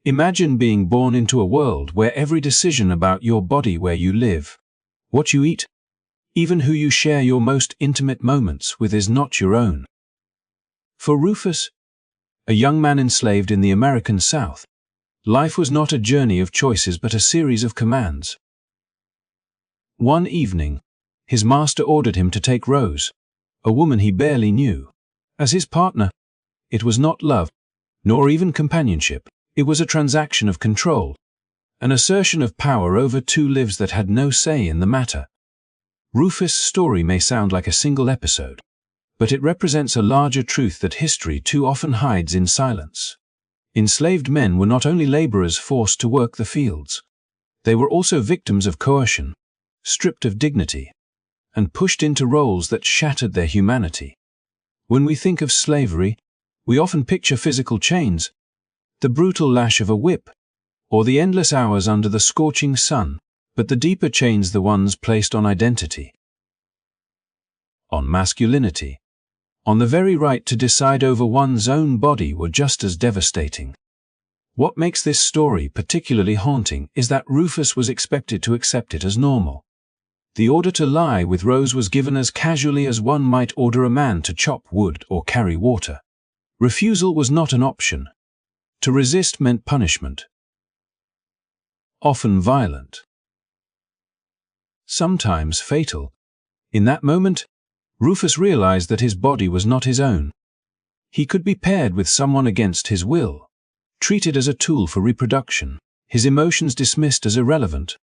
Imagine being born into a world where every decision about your body, where you live, what you eat, even who you share your most intimate moments with is not your own. For Rufus, a young man enslaved in the American South, life was not a journey of choices but a series of commands. One evening, his master ordered him to take Rose, a woman he barely knew, as his partner. It was not love, nor even companionship. It was a transaction of control, an assertion of power over two lives that had no say in the matter. Rufus' story may sound like a single episode, but it represents a larger truth that history too often hides in silence. Enslaved men were not only laborers forced to work the fields, they were also victims of coercion, stripped of dignity, and pushed into roles that shattered their humanity. When we think of slavery, we often picture physical chains, the brutal lash of a whip, or the endless hours under the scorching sun, but the deeper chains, the ones placed on identity, on masculinity, on the very right to decide over one's own body, were just as devastating. What makes this story particularly haunting is that Rufus was expected to accept it as normal. The order to lie with Rose was given as casually as one might order a man to chop wood or carry water. Refusal was not an option. To resist meant punishment, often violent, sometimes fatal. In that moment, Rufus realized that his body was not his own. He could be paired with someone against his will, treated as a tool for reproduction, his emotions dismissed as irrelevant.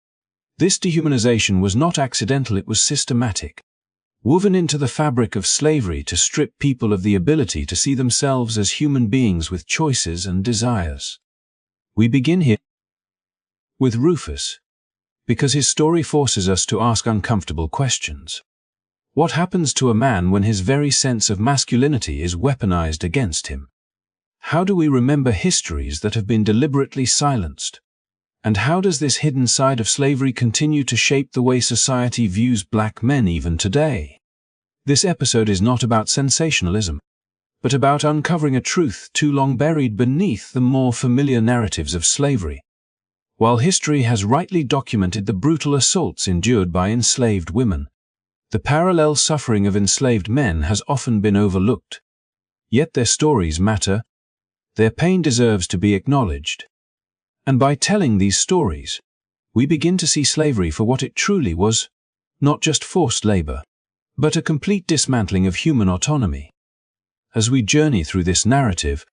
This dehumanization was not accidental, it was systematic, woven into the fabric of slavery to strip people of the ability to see themselves as human beings with choices and desires. We begin here with Rufus, because his story forces us to ask uncomfortable questions. What happens to a man when his very sense of masculinity is weaponized against him? How do we remember histories that have been deliberately silenced? And how does this hidden side of slavery continue to shape the way society views black men even today? This episode is not about sensationalism, but about uncovering a truth too long buried beneath the more familiar narratives of slavery. While history has rightly documented the brutal assaults endured by enslaved women, the parallel suffering of enslaved men has often been overlooked. Yet their stories matter. Their pain deserves to be acknowledged. And by telling these stories, we begin to see slavery for what it truly was, not just forced labor, but a complete dismantling of human autonomy. As we journey through this narrative,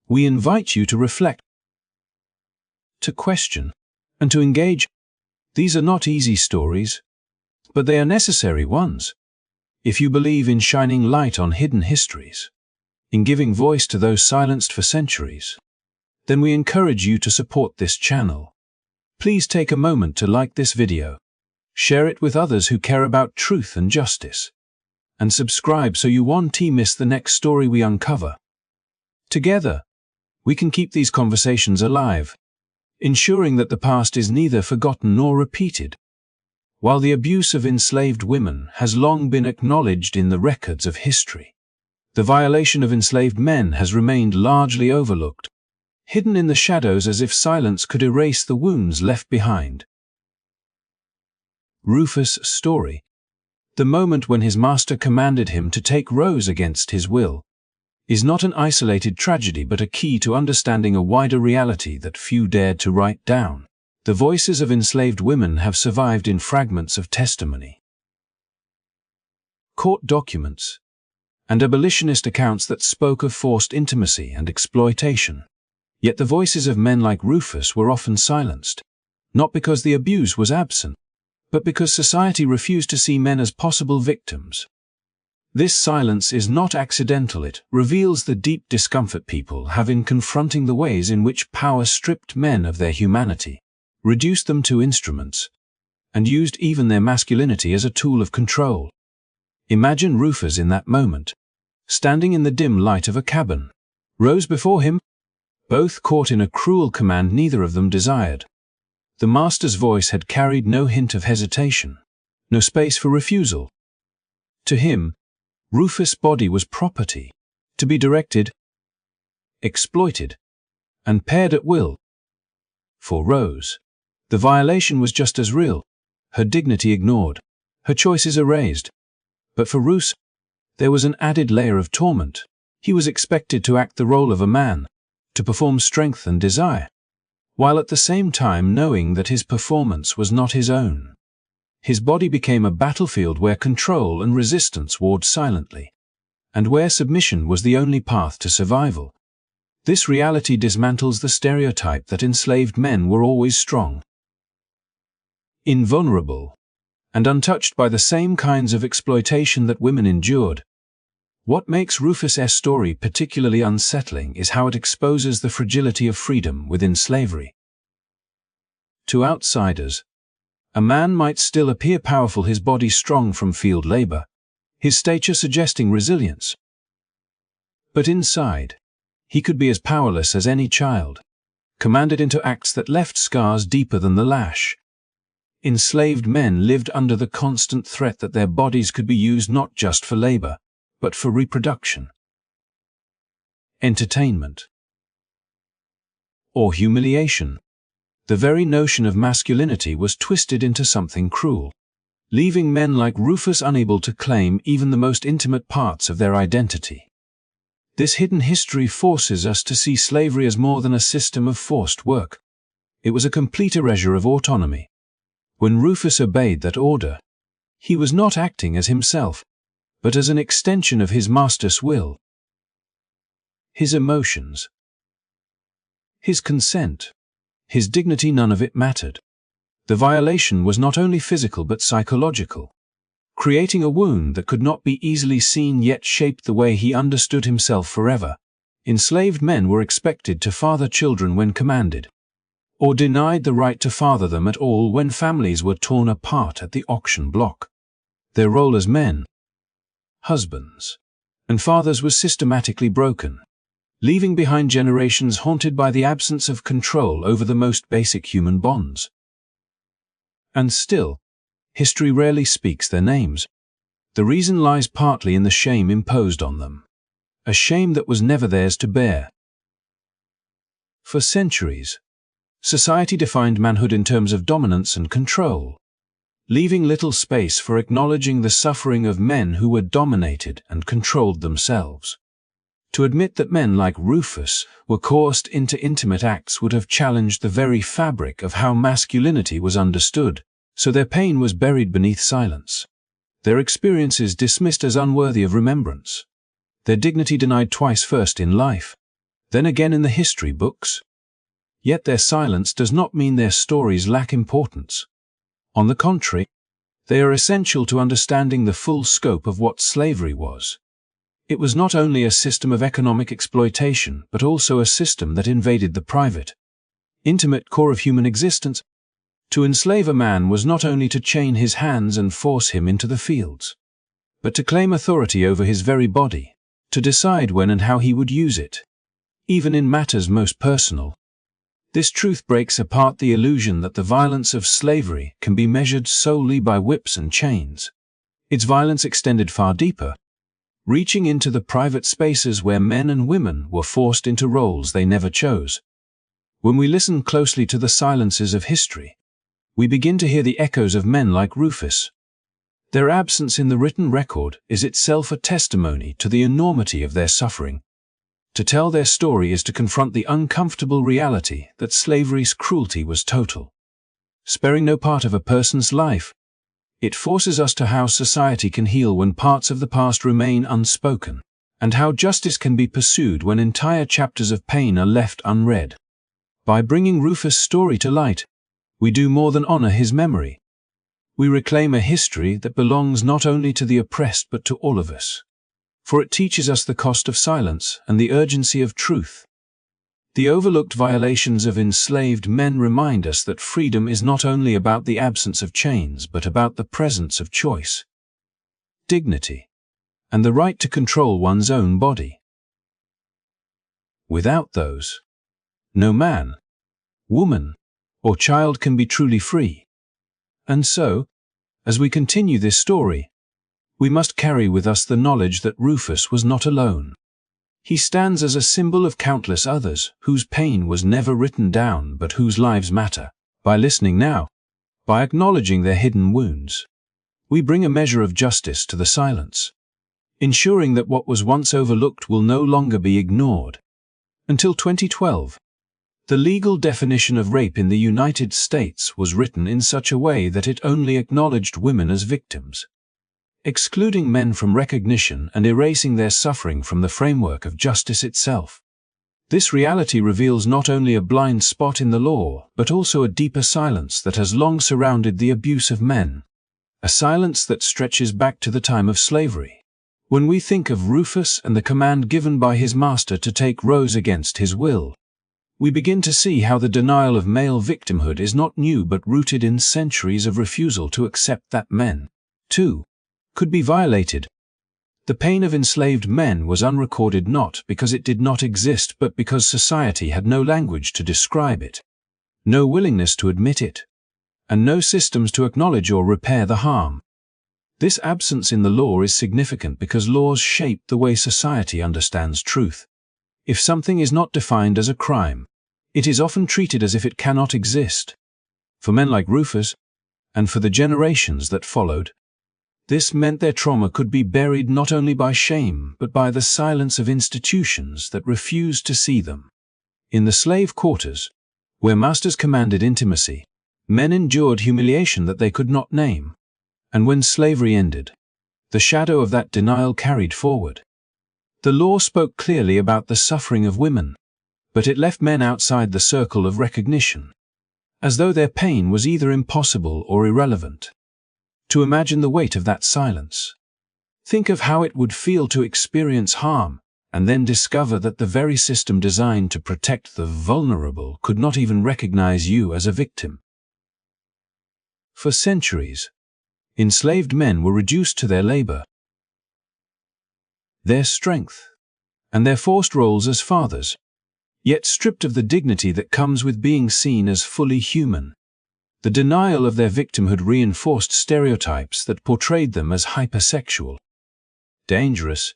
we invite you to reflect, to question, and to engage. These are not easy stories, but they are necessary ones. If you believe in shining light on hidden histories, in giving voice to those silenced for centuries, then we encourage you to support this channel. Please take a moment to like this video, share it with others who care about truth and justice, and subscribe so you won't miss the next story we uncover. Together, we can keep these conversations alive, ensuring that the past is neither forgotten nor repeated. While the abuse of enslaved women has long been acknowledged in the records of history, the violation of enslaved men has remained largely overlooked, hidden in the shadows as if silence could erase the wounds left behind. Rufus' story, the moment when his master commanded him to take Rose against his will, is not an isolated tragedy but a key to understanding a wider reality that few dared to write down. The voices of enslaved women have survived in fragments of testimony, court documents, and abolitionist accounts that spoke of forced intimacy and exploitation. Yet the voices of men like Rufus were often silenced, not because the abuse was absent, but because society refused to see men as possible victims. This silence is not accidental. It reveals the deep discomfort people have in confronting the ways in which power stripped men of their humanity, reduced them to instruments, and used even their masculinity as a tool of control. Imagine Rufus in that moment, standing in the dim light of a cabin, Rose before him, both caught in a cruel command neither of them desired. The master's voice had carried no hint of hesitation, no space for refusal. To him, Rufus' body was property, to be directed, exploited, and paired at will. For Rose, the violation was just as real, her dignity ignored, her choices erased. But for Roos, there was an added layer of torment. He was expected to act the role of a man, to perform strength and desire, while at the same time knowing that his performance was not his own. His body became a battlefield where control and resistance warred silently, and where submission was the only path to survival. This reality dismantles the stereotype that enslaved men were always strong, invulnerable, and untouched by the same kinds of exploitation that women endured. What makes Rufus' story particularly unsettling is how it exposes the fragility of freedom within slavery. To outsiders, a man might still appear powerful, his body strong from field labor, his stature suggesting resilience. But inside, he could be as powerless as any child, commanded into acts that left scars deeper than the lash. Enslaved men lived under the constant threat that their bodies could be used not just for labor, but for reproduction, entertainment, or humiliation. The very notion of masculinity was twisted into something cruel, leaving men like Rufus unable to claim even the most intimate parts of their identity. This hidden history forces us to see slavery as more than a system of forced work. It was a complete erasure of autonomy. When Rufus obeyed that order, he was not acting as himself, but as an extension of his master's will. His emotions, his consent, his dignity, none of it mattered. The violation was not only physical but psychological, creating a wound that could not be easily seen yet shaped the way he understood himself forever. Enslaved men were expected to father children when commanded, or denied the right to father them at all when families were torn apart at the auction block. Their role as men, husbands, and fathers was systematically broken, leaving behind generations haunted by the absence of control over the most basic human bonds. And still, history rarely speaks their names. The reason lies partly in the shame imposed on them, a shame that was never theirs to bear. For centuries, society defined manhood in terms of dominance and control, leaving little space for acknowledging the suffering of men who were dominated and controlled themselves. To admit that men like Rufus were coerced into intimate acts would have challenged the very fabric of how masculinity was understood, so their pain was buried beneath silence, their experiences dismissed as unworthy of remembrance, their dignity denied twice, first in life, then again in the history books. Yet their silence does not mean their stories lack importance. On the contrary, they are essential to understanding the full scope of what slavery was. It was not only a system of economic exploitation, but also a system that invaded the private, intimate core of human existence. To enslave a man was not only to chain his hands and force him into the fields, but to claim authority over his very body, to decide when and how he would use it, even in matters most personal. This truth breaks apart the illusion that the violence of slavery can be measured solely by whips and chains. Its violence extended far deeper, reaching into the private spaces where men and women were forced into roles they never chose. When we listen closely to the silences of history, we begin to hear the echoes of men like Rufus. Their absence in the written record is itself a testimony to the enormity of their suffering. To tell their story is to confront the uncomfortable reality that slavery's cruelty was total, sparing no part of a person's life. It forces us to how society can heal when parts of the past remain unspoken, and how justice can be pursued when entire chapters of pain are left unread. By bringing Rufus' story to light, we do more than honor his memory. We reclaim a history that belongs not only to the oppressed but to all of us. For it teaches us the cost of silence and the urgency of truth. The overlooked violations of enslaved men remind us that freedom is not only about the absence of chains but about the presence of choice, dignity, and the right to control one's own body. Without those, no man, woman, or child can be truly free. And so, as we continue this story, we must carry with us the knowledge that Rufus was not alone. He stands as a symbol of countless others whose pain was never written down but whose lives matter. By listening now, by acknowledging their hidden wounds, we bring a measure of justice to the silence, ensuring that what was once overlooked will no longer be ignored. Until 2012, the legal definition of rape in the United States was written in such a way that it only acknowledged women as victims, excluding men from recognition and erasing their suffering from the framework of justice itself. This reality reveals not only a blind spot in the law, but also a deeper silence that has long surrounded the abuse of men, a silence that stretches back to the time of slavery. When we think of Rufus and the command given by his master to take Rose against his will, we begin to see how the denial of male victimhood is not new but rooted in centuries of refusal to accept that men, too, could be violated. The pain of enslaved men was unrecorded not because it did not exist but because society had no language to describe it, no willingness to admit it, and no systems to acknowledge or repair the harm. This absence in the law is significant because laws shape the way society understands truth. If something is not defined as a crime, it is often treated as if it cannot exist. For men like Rufus, and for the generations that followed, this meant their trauma could be buried not only by shame but by the silence of institutions that refused to see them. In the slave quarters, where masters commanded intimacy, men endured humiliation that they could not name. And when slavery ended, the shadow of that denial carried forward. The law spoke clearly about the suffering of women, but it left men outside the circle of recognition, as though their pain was either impossible or irrelevant. To imagine the weight of that silence, think of how it would feel to experience harm and then discover that the very system designed to protect the vulnerable could not even recognize you as a victim. For centuries, enslaved men were reduced to their labor, their strength, and their forced roles as fathers, yet stripped of the dignity that comes with being seen as fully human. The denial of their victimhood reinforced stereotypes that portrayed them as hypersexual, dangerous,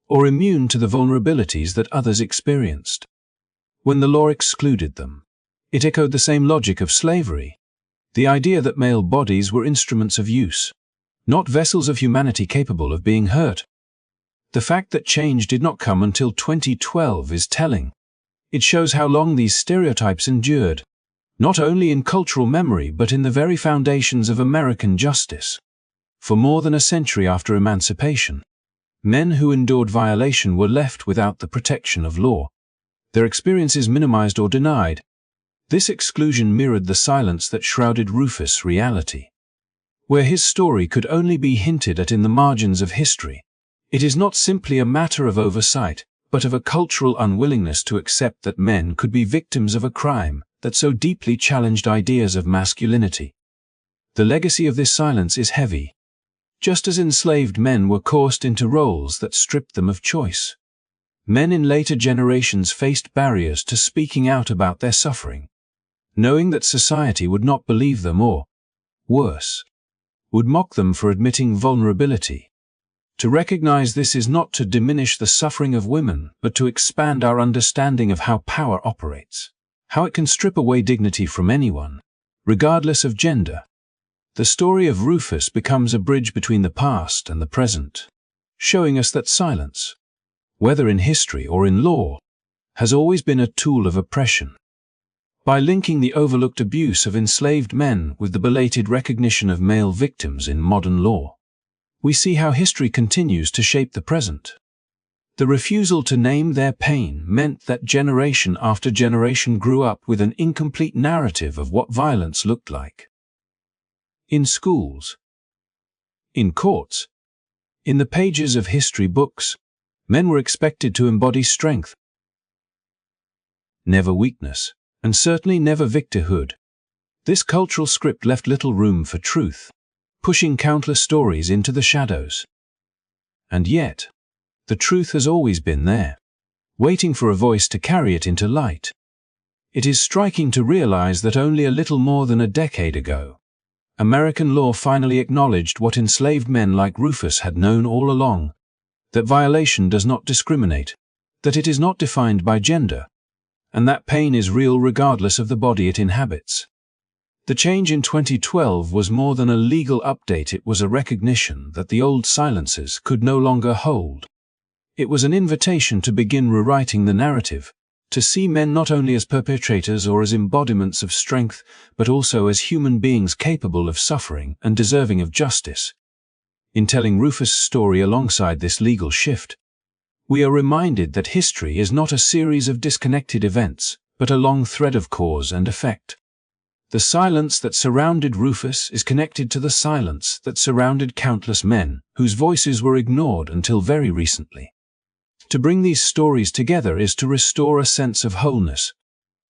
or immune to the vulnerabilities that others experienced. When the law excluded them, it echoed the same logic of slavery, the idea that male bodies were instruments of use, not vessels of humanity capable of being hurt. The fact that change did not come until 2012 is telling. It shows how long these stereotypes endured, not only in cultural memory but in the very foundations of American justice. For more than a century after emancipation, men who endured violation were left without the protection of law, their experiences minimized or denied. This exclusion mirrored the silence that shrouded Rufus' reality. Where his story could only be hinted at in the margins of history, it is not simply a matter of oversight, but of a cultural unwillingness to accept that men could be victims of a crime that so deeply challenged ideas of masculinity. The legacy of this silence is heavy. Just as enslaved men were coerced into roles that stripped them of choice, men in later generations faced barriers to speaking out about their suffering, knowing that society would not believe them or, worse, would mock them for admitting vulnerability. To recognize this is not to diminish the suffering of women, but to expand our understanding of how power operates, how it can strip away dignity from anyone, regardless of gender. The story of Rufus becomes a bridge between the past and the present, showing us that silence, whether in history or in law, has always been a tool of oppression. By linking the overlooked abuse of enslaved men with the belated recognition of male victims in modern law, we see how history continues to shape the present. The refusal to name their pain meant that generation after generation grew up with an incomplete narrative of what violence looked like. In schools, in courts, in the pages of history books, men were expected to embody strength, never weakness, and certainly never victorhood. This cultural script left little room for truth, pushing countless stories into the shadows. And yet, the truth has always been there, waiting for a voice to carry it into light. It is striking to realize that only a little more than a decade ago, American law finally acknowledged what enslaved men like Rufus had known all along, that violation does not discriminate, that it is not defined by gender, and that pain is real regardless of the body it inhabits. The change in 2012 was more than a legal update, it was a recognition that the old silences could no longer hold. It was an invitation to begin rewriting the narrative, to see men not only as perpetrators or as embodiments of strength, but also as human beings capable of suffering and deserving of justice. In telling Rufus' story alongside this legal shift, we are reminded that history is not a series of disconnected events, but a long thread of cause and effect. The silence that surrounded Rufus is connected to the silence that surrounded countless men whose voices were ignored until very recently. To bring these stories together is to restore a sense of wholeness,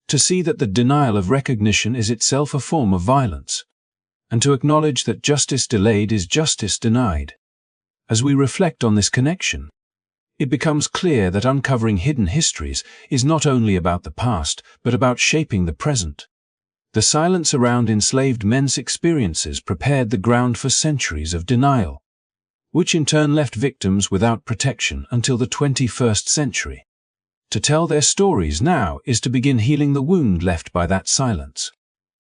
to see that the denial of recognition is itself a form of violence, and to acknowledge that justice delayed is justice denied. As we reflect on this connection, it becomes clear that uncovering hidden histories is not only about the past, but about shaping the present. The silence around enslaved men's experiences prepared the ground for centuries of denial, which in turn left victims without protection until the 21st century. To tell their stories now is to begin healing the wound left by that silence,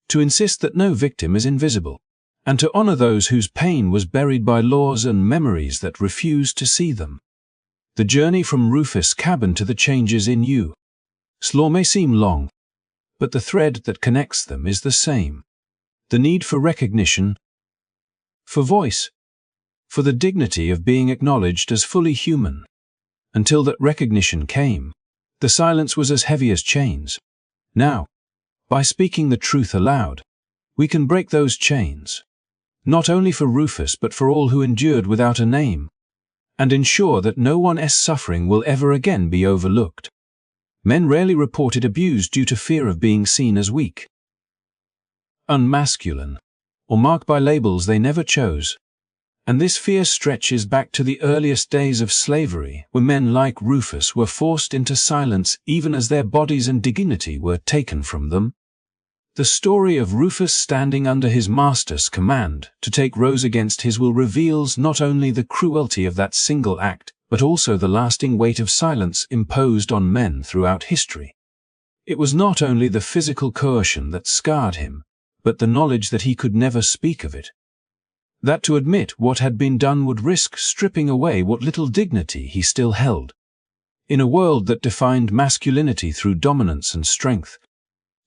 to insist that no victim is invisible, and to honor those whose pain was buried by laws and memories that refused to see them. The journey from Rufus' cabin to the changes in U.S. law may seem long, but the thread that connects them is the same: the need for recognition, for voice, for the dignity of being acknowledged as fully human. Until that recognition came, the silence was as heavy as chains. Now, by speaking the truth aloud, we can break those chains, not only for Rufus but for all who endured without a name, and ensure that no one's suffering will ever again be overlooked. Men rarely reported abuse due to fear of being seen as weak, unmasculine, or marked by labels they never chose. And this fear stretches back to the earliest days of slavery, where men like Rufus were forced into silence even as their bodies and dignity were taken from them. The story of Rufus standing under his master's command to take Rose against his will reveals not only the cruelty of that single act, but also the lasting weight of silence imposed on men throughout history. It was not only the physical coercion that scarred him, but the knowledge that he could never speak of it. That to admit what had been done would risk stripping away what little dignity he still held. In a world that defined masculinity through dominance and strength,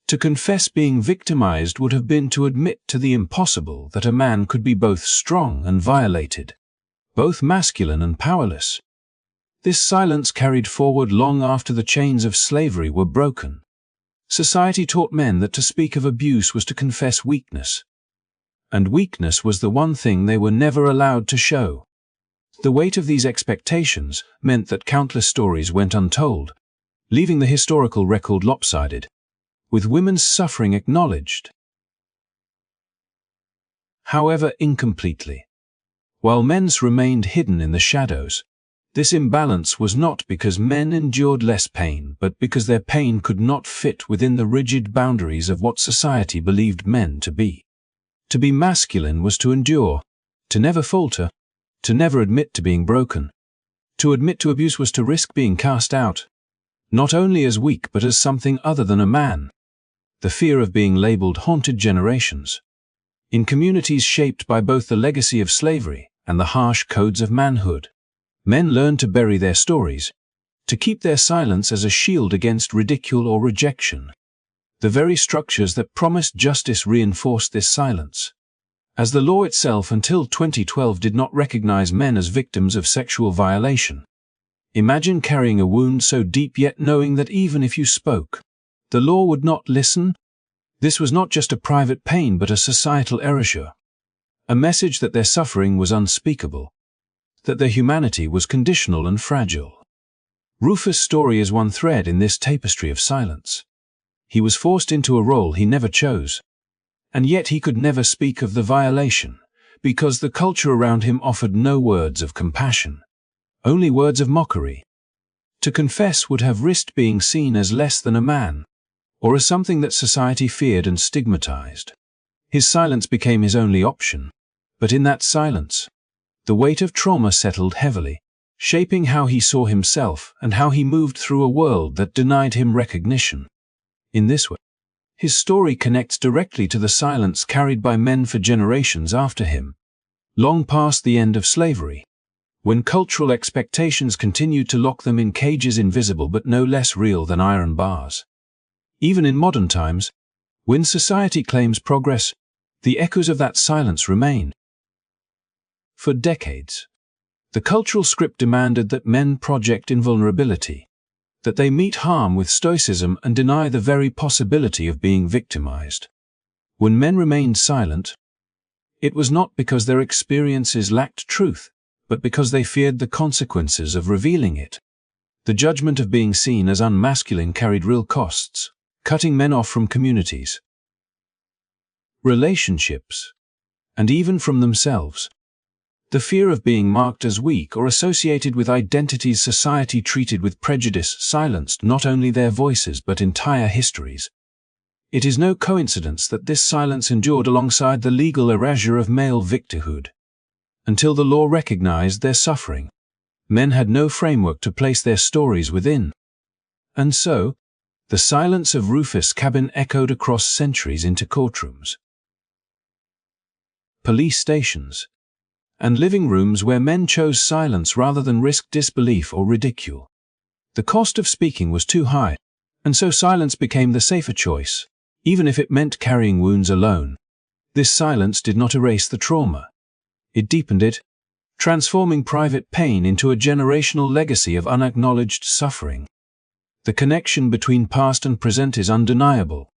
to confess being victimized would have been to admit to the impossible that a man could be both strong and violated, both masculine and powerless. This silence carried forward long after the chains of slavery were broken. Society taught men that to speak of abuse was to confess weakness, and weakness was the one thing they were never allowed to show. The weight of these expectations meant that countless stories went untold, leaving the historical record lopsided, with women's suffering acknowledged, however incompletely. While men's remained hidden in the shadows, this imbalance was not because men endured less pain, but because their pain could not fit within the rigid boundaries of what society believed men to be. To be masculine was to endure, to never falter, to never admit to being broken. To admit to abuse was to risk being cast out, not only as weak but as something other than a man. The fear of being labeled haunted generations. In communities shaped by both the legacy of slavery and the harsh codes of manhood, men learned to bury their stories, to keep their silence as a shield against ridicule or rejection. The very structures that promised justice reinforced this silence, as the law itself until 2012 did not recognize men as victims of sexual violation. Imagine carrying a wound so deep yet knowing that even if you spoke, the law would not listen. This was not just a private pain but a societal erasure, a message that their suffering was unspeakable, that their humanity was conditional and fragile. Rufus' story is one thread in this tapestry of silence. He was forced into a role he never chose, and yet he could never speak of the violation, because the culture around him offered no words of compassion, only words of mockery. To confess would have risked being seen as less than a man, or as something that society feared and stigmatized. His silence became his only option, but in that silence, the weight of trauma settled heavily. shaping how he saw himself and how he moved through a world that denied him recognition. In this way, his story connects directly to the silence carried by men for generations after him, long past the end of slavery, when cultural expectations continued to lock them in cages invisible but no less real than iron bars. Even in modern times, when society claims progress, the echoes of that silence remain. For decades, the cultural script demanded that men project invulnerability, that they meet harm with stoicism and deny the very possibility of being victimized. When men remained silent, it was not because their experiences lacked truth, but because they feared the consequences of revealing it. The judgment of being seen as unmasculine carried real costs, cutting men off from communities, relationships, and even from themselves. The fear of being marked as weak or associated with identities society treated with prejudice silenced not only their voices but entire histories. It is no coincidence that this silence endured alongside the legal erasure of male victimhood. Until the law recognized their suffering, men had no framework to place their stories within. And so, the silence of Rufus' cabin echoed across centuries into courtrooms, police stations, and living rooms where men chose silence rather than risk disbelief or ridicule. The cost of speaking was too high, and so silence became the safer choice, even if it meant carrying wounds alone. This silence did not erase the trauma. It deepened it, transforming private pain into a generational legacy of unacknowledged suffering. The connection between past and present is undeniable.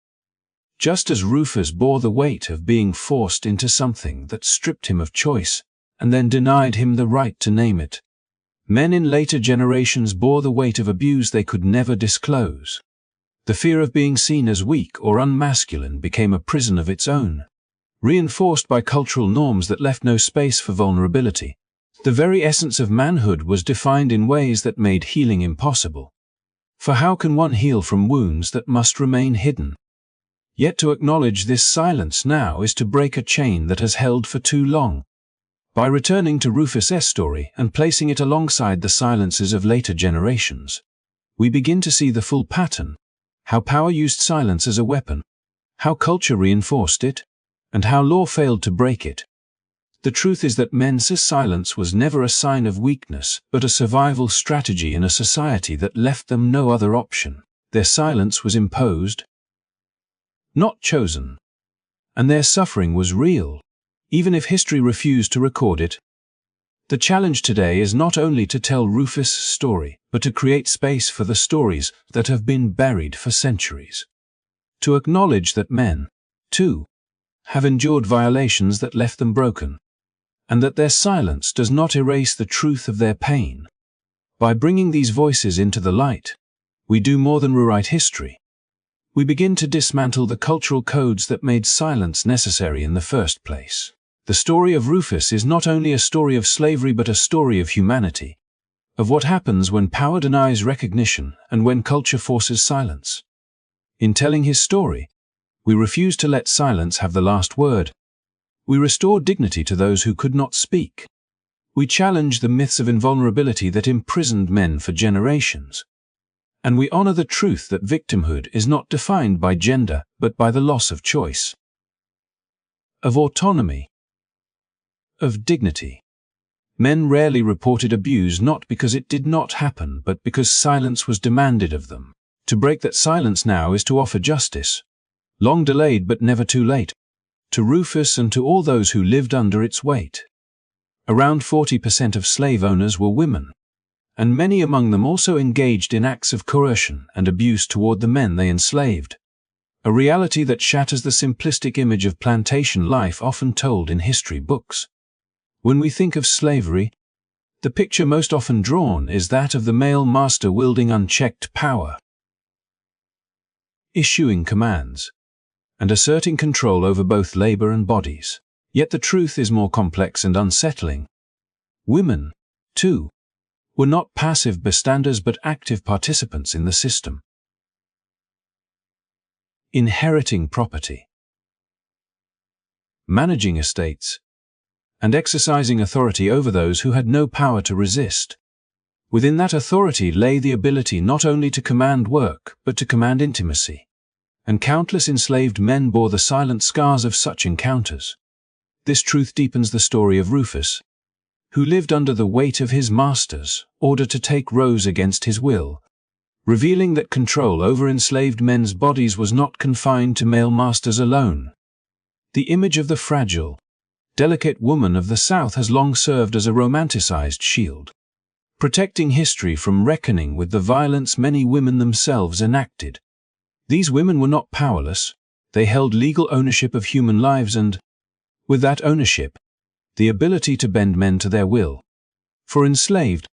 Just as Rufus bore the weight of being forced into something that stripped him of choice, and then denied him the right to name it, men in later generations bore the weight of abuse they could never disclose. The fear of being seen as weak or unmasculine became a prison of its own, reinforced by cultural norms that left no space for vulnerability. The very essence of manhood was defined in ways that made healing impossible. For how can one heal from wounds that must remain hidden? Yet to acknowledge this silence now is to break a chain that has held for too long. By returning to Rufus' story and placing it alongside the silences of later generations, we begin to see the full pattern: how power used silence as a weapon, how culture reinforced it, and how law failed to break it. The truth is that men's silence was never a sign of weakness, but a survival strategy in a society that left them no other option. Their silence was imposed, not chosen, and their suffering was real, even if history refused to record it. The challenge today is not only to tell Rufus' story, but to create space for the stories that have been buried for centuries. To acknowledge that men, too, have endured violations that left them broken, and that their silence does not erase the truth of their pain. By bringing these voices into the light, we do more than rewrite history. We begin to dismantle the cultural codes that made silence necessary in the first place. The story of Rufus is not only a story of slavery but a story of humanity, of what happens when power denies recognition and when culture forces silence. In telling his story, we refuse to let silence have the last word. We restore dignity to those who could not speak. We challenge the myths of invulnerability that imprisoned men for generations. And we honor the truth that victimhood is not defined by gender but by the loss of choice, of autonomy, of dignity. Men rarely reported abuse not because it did not happen but because silence was demanded of them. To break that silence now is to offer justice, long delayed but never too late, to Rufus and to all those who lived under its weight. Around 40% of slave owners were women, and many among them also engaged in acts of coercion and abuse toward the men they enslaved, a reality that shatters the simplistic image of plantation life often told in history books. When we think of slavery, the picture most often drawn is that of the male master wielding unchecked power, issuing commands, and asserting control over both labor and bodies. Yet the truth is more complex and unsettling. Women, too, were not passive bystanders but active participants in the system. Inheriting property, managing estates, and exercising authority over those who had no power to resist. Within that authority lay the ability not only to command work, but to command intimacy. And countless enslaved men bore the silent scars of such encounters. This truth deepens the story of Rufus, who lived under the weight of his master's order to take Rose against his will, revealing that control over enslaved men's bodies was not confined to male masters alone. The image of the fragile, delicate woman of the South has long served as a romanticized shield, protecting history from reckoning with the violence many women themselves enacted. These women were not powerless, they held legal ownership of human lives and, with that ownership, the ability to bend men to their will. For enslaved,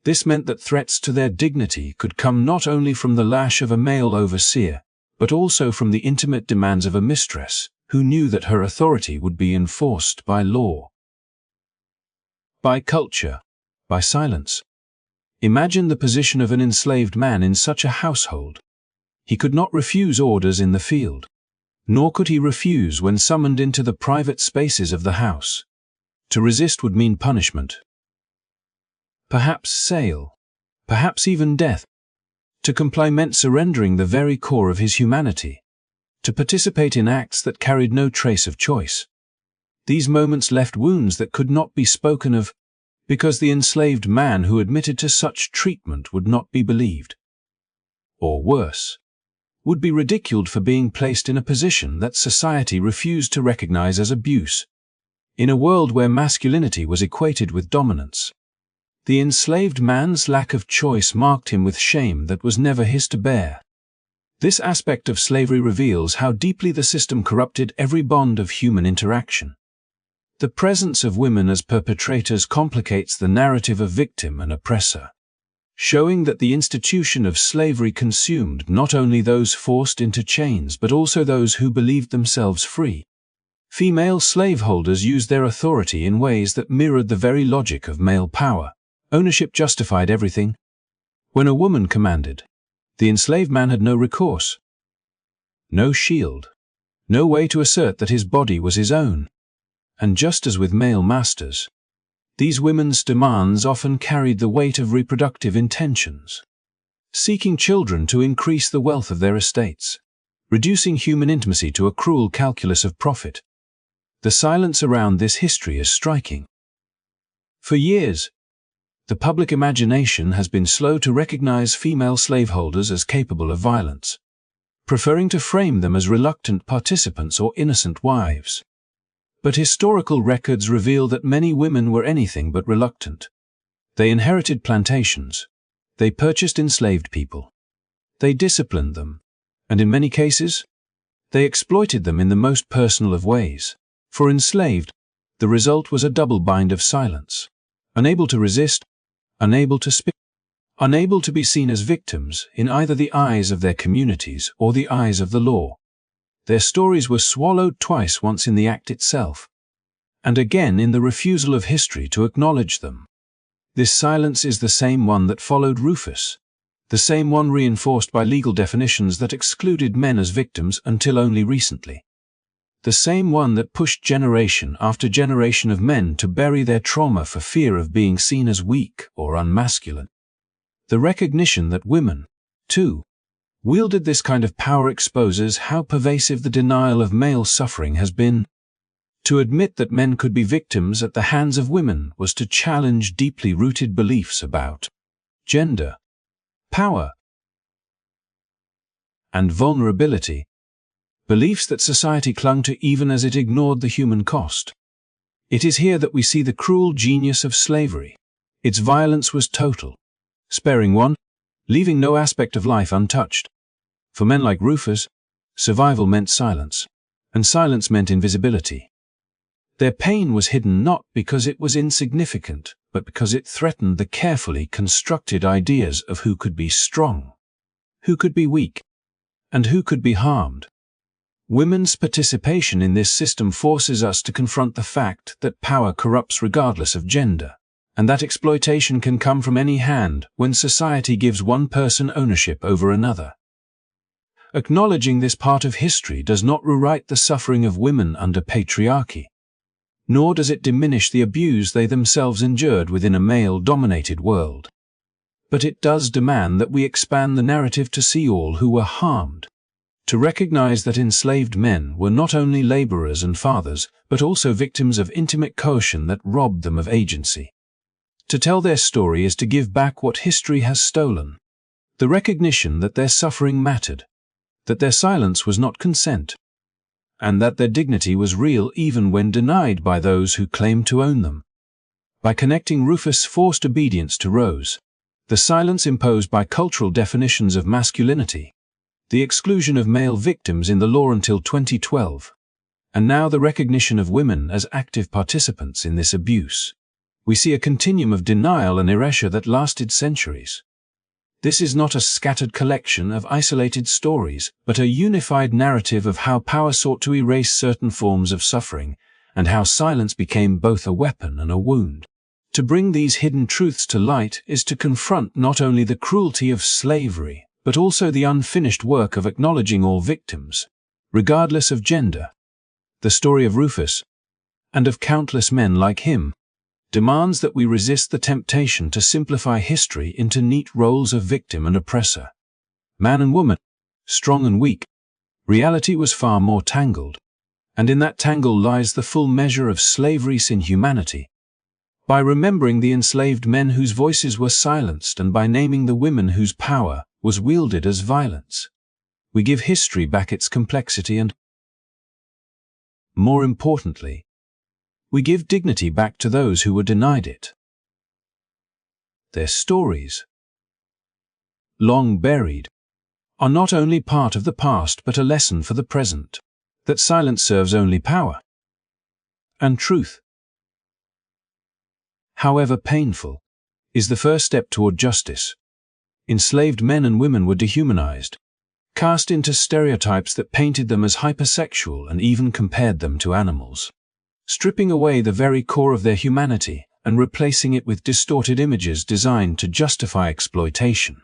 this meant that threats to their dignity could come not only from the lash of a male overseer, but also from the intimate demands of a mistress, who knew that her authority would be enforced by law, by culture, by silence. Imagine the position of an enslaved man in such a household. He could not refuse orders in the field, nor could he refuse when summoned into the private spaces of the house. To resist would mean punishment, perhaps sale, perhaps even death. To comply meant surrendering the very core of his humanity, to participate in acts that carried no trace of choice. These moments left wounds that could not be spoken of, because the enslaved man who admitted to such treatment would not be believed. Or worse, would be ridiculed for being placed in a position that society refused to recognize as abuse. In a world where masculinity was equated with dominance, the enslaved man's lack of choice marked him with shame that was never his to bear. This aspect of slavery reveals how deeply the system corrupted every bond of human interaction. The presence of women as perpetrators complicates the narrative of victim and oppressor, showing that the institution of slavery consumed not only those forced into chains but also those who believed themselves free. Female slaveholders used their authority in ways that mirrored the very logic of male power. Ownership justified everything. When a woman commanded, the enslaved man had no recourse, no shield, no way to assert that his body was his own. And just as with male masters, these women's demands often carried the weight of reproductive intentions, seeking children to increase the wealth of their estates, reducing human intimacy to a cruel calculus of profit. The silence around this history is striking. For years, the public imagination has been slow to recognize female slaveholders as capable of violence, preferring to frame them as reluctant participants or innocent wives. But historical records reveal that many women were anything but reluctant. They inherited plantations, they purchased enslaved people, they disciplined them, and in many cases, they exploited them in the most personal of ways. For enslaved, the result was a double bind of silence, unable to resist, unable to speak, unable to be seen as victims in either the eyes of their communities or the eyes of the law. Their stories were swallowed twice, once in the act itself, and again in the refusal of history to acknowledge them. This silence is the same one that followed Rufus, the same one reinforced by legal definitions that excluded men as victims until only recently, the same one that pushed generation after generation of men to bury their trauma for fear of being seen as weak or unmasculine. The recognition that women, too, wielded this kind of power exposes how pervasive the denial of male suffering has been. To admit that men could be victims at the hands of women was to challenge deeply rooted beliefs about gender, power, and vulnerability, beliefs that society clung to even as it ignored the human cost. It is here that we see the cruel genius of slavery. Its violence was total, sparing one, leaving no aspect of life untouched. For men like Rufus, survival meant silence, and silence meant invisibility. Their pain was hidden not because it was insignificant, but because it threatened the carefully constructed ideas of who could be strong, who could be weak, and who could be harmed. Women's participation in this system forces us to confront the fact that power corrupts regardless of gender, and that exploitation can come from any hand when society gives one person ownership over another. Acknowledging this part of history does not rewrite the suffering of women under patriarchy, nor does it diminish the abuse they themselves endured within a male-dominated world. but it does demand that we expand the narrative to see all who were harmed, to recognize that enslaved men were not only laborers and fathers, but also victims of intimate coercion that robbed them of agency. To tell their story is to give back what history has stolen, the recognition that their suffering mattered, that their silence was not consent, and that their dignity was real even when denied by those who claimed to own them. By connecting Rufus' forced obedience to Rose, the silence imposed by cultural definitions of masculinity, the exclusion of male victims in the law until 2012, and now the recognition of women as active participants in this abuse, we see a continuum of denial and erasure that lasted centuries. This is not a scattered collection of isolated stories, but a unified narrative of how power sought to erase certain forms of suffering, and how silence became both a weapon and a wound. To bring these hidden truths to light is to confront not only the cruelty of slavery, but also the unfinished work of acknowledging all victims, regardless of gender. The story of Rufus, and of countless men like him, demands that we resist the temptation to simplify history into neat roles of victim and oppressor. Man and woman, strong and weak. Reality was far more tangled, and in that tangle lies the full measure of slavery's inhumanity. By remembering the enslaved men whose voices were silenced and by naming the women whose power was wielded as violence, we give history back its complexity and, more importantly, we give dignity back to those who were denied it. Their stories, long buried, are not only part of the past but a lesson for the present, that silence serves only power and truth, however painful, is the first step toward justice. Enslaved men and women were dehumanized, cast into stereotypes that painted them as hypersexual and even compared them to animals, stripping away the very core of their humanity and replacing it with distorted images designed to justify exploitation.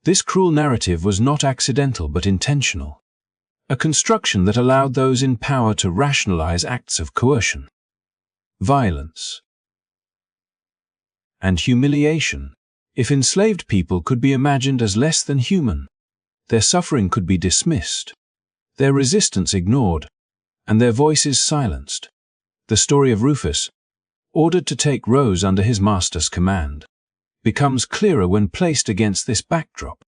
This cruel narrative was not accidental but intentional, a construction that allowed those in power to rationalize acts of coercion, violence, and humiliation. If enslaved people could be imagined as less than human, their suffering could be dismissed, their resistance ignored, and their voices silenced. The story of Rufus, ordered to take Rose under his master's command, becomes clearer when placed against this backdrop,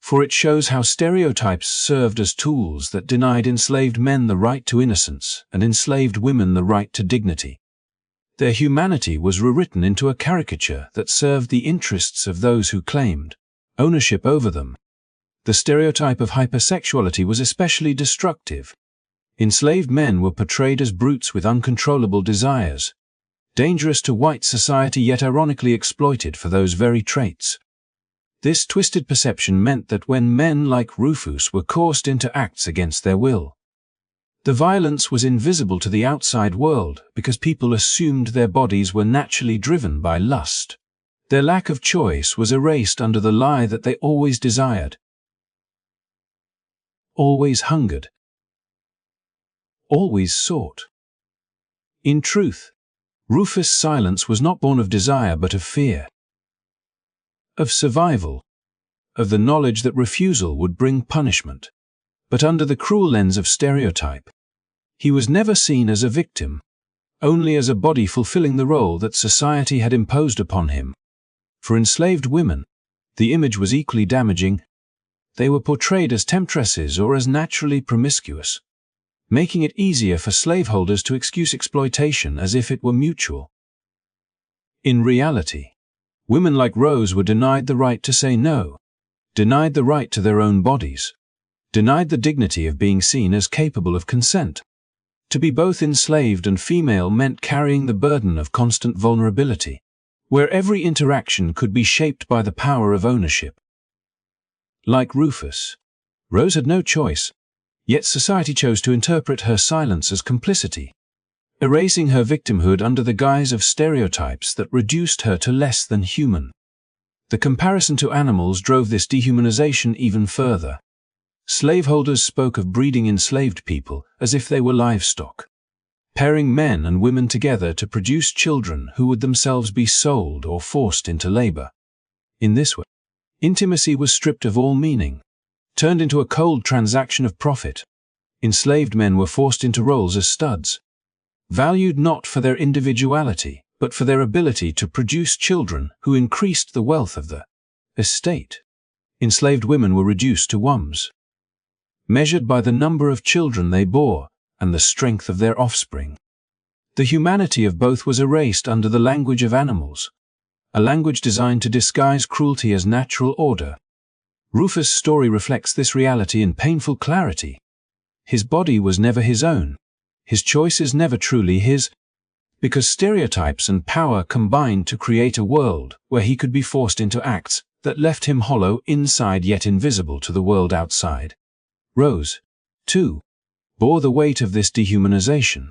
for it shows how stereotypes served as tools that denied enslaved men the right to innocence and enslaved women the right to dignity. Their humanity was rewritten into a caricature that served the interests of those who claimed ownership over them. The stereotype of hypersexuality was especially destructive. Enslaved men were portrayed as brutes with uncontrollable desires, dangerous to white society yet ironically exploited for those very traits. This twisted perception meant that when men like Rufus were coerced into acts against their will, the violence was invisible to the outside world because people assumed their bodies were naturally driven by lust. Their lack of choice was erased under the lie that they always desired, always hungered, always sought. In truth, Rufus' silence was not born of desire but of fear, of survival, of the knowledge that refusal would bring punishment. But under the cruel lens of stereotype, he was never seen as a victim, only as a body fulfilling the role that society had imposed upon him. For enslaved women, the image was equally damaging. They were portrayed as temptresses or as naturally promiscuous, making it easier for slaveholders to excuse exploitation as if it were mutual. In reality, women like Rose were denied the right to say no, denied the right to their own bodies, denied the dignity of being seen as capable of consent. To be both enslaved and female meant carrying the burden of constant vulnerability, where every interaction could be shaped by the power of ownership. Like Rufus, Rose had no choice, yet society chose to interpret her silence as complicity, erasing her victimhood under the guise of stereotypes that reduced her to less than human. The comparison to animals drove this dehumanization even further. Slaveholders spoke of breeding enslaved people as if they were livestock, pairing men and women together to produce children who would themselves be sold or forced into labor. In this way, Intimacy was stripped of all meaning, turned into a cold transaction of profit. Enslaved men were forced into roles as studs, valued not for their individuality, but for their ability to produce children who increased the wealth of the estate. Enslaved women were reduced to wombs, measured by the number of children they bore and the strength of their offspring. The humanity of both was erased under the language of animals, a language designed to disguise cruelty as natural order. Rufus' story reflects this reality in painful clarity. His body was never his own, his choices never truly his, because stereotypes and power combined to create a world where he could be forced into acts that left him hollow inside yet invisible to the world outside. Rose, too, bore the weight of this dehumanization,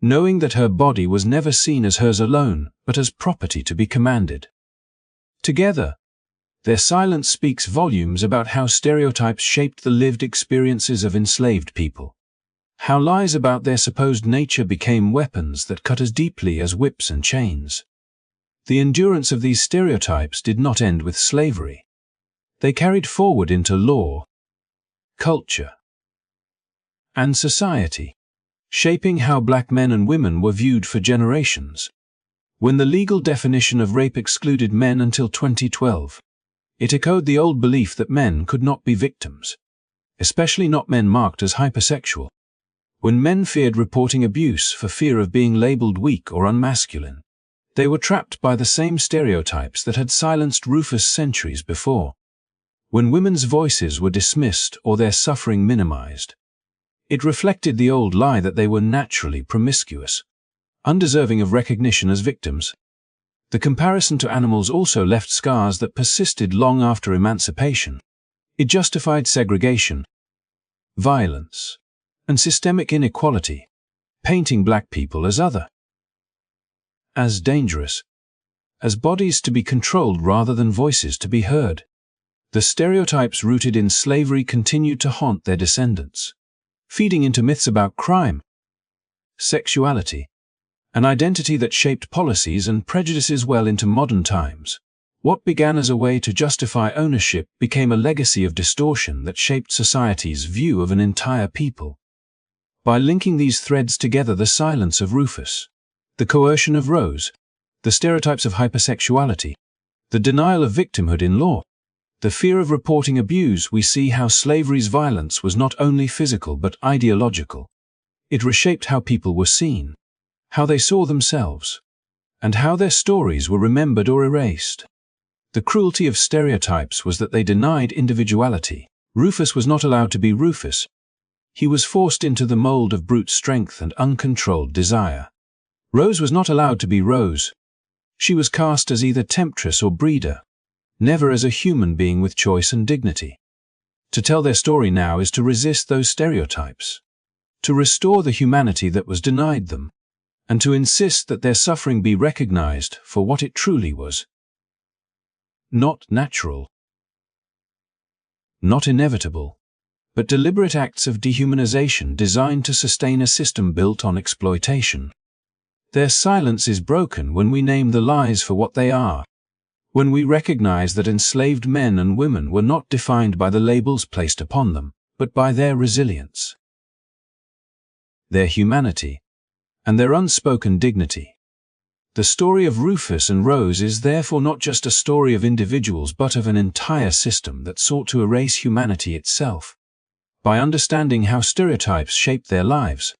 knowing that her body was never seen as hers alone, but as property to be commanded. Together, their silence speaks volumes about how stereotypes shaped the lived experiences of enslaved people, how lies about their supposed nature became weapons that cut as deeply as whips and chains. The endurance of these stereotypes did not end with slavery. They carried forward into law, culture, and society, shaping how black men and women were viewed for generations. When the legal definition of rape excluded men until 2012, it echoed the old belief that men could not be victims, especially not men marked as hypersexual. When men feared reporting abuse for fear of being labeled weak or unmasculine, they were trapped by the same stereotypes that had silenced Rufus centuries before. When women's voices were dismissed or their suffering minimized, it reflected the old lie that they were naturally promiscuous, undeserving of recognition as victims. The comparison to animals also left scars that persisted long after emancipation. It justified segregation, violence, and systemic inequality, painting black people as other, as dangerous, as bodies to be controlled rather than voices to be heard. The stereotypes rooted in slavery continued to haunt their descendants, feeding into myths about crime, sexuality, an identity that shaped policies and prejudices well into modern times. What began as a way to justify ownership became a legacy of distortion that shaped society's view of an entire people. By linking these threads together, the silence of Rufus, the coercion of Rose, the stereotypes of hypersexuality, the denial of victimhood in law, the fear of reporting abuse, we see how slavery's violence was not only physical but ideological. It reshaped how people were seen, how they saw themselves, and how their stories were remembered or erased. The cruelty of stereotypes was that they denied individuality. Rufus was not allowed to be Rufus. He was forced into the mold of brute strength and uncontrolled desire. Rose was not allowed to be Rose. She was cast as either temptress or breeder, never as a human being with choice and dignity. To tell their story now is to resist those stereotypes, to restore the humanity that was denied them, and to insist that their suffering be recognized for what it truly was. Not natural, not inevitable, but deliberate acts of dehumanization designed to sustain a system built on exploitation. Their silence is broken when we name the lies for what they are, when we recognize that enslaved men and women were not defined by the labels placed upon them, but by their resilience, their humanity, and their unspoken dignity. The story of Rufus and Rose is therefore not just a story of individuals but of an entire system that sought to erase humanity itself. By understanding how stereotypes shaped their lives,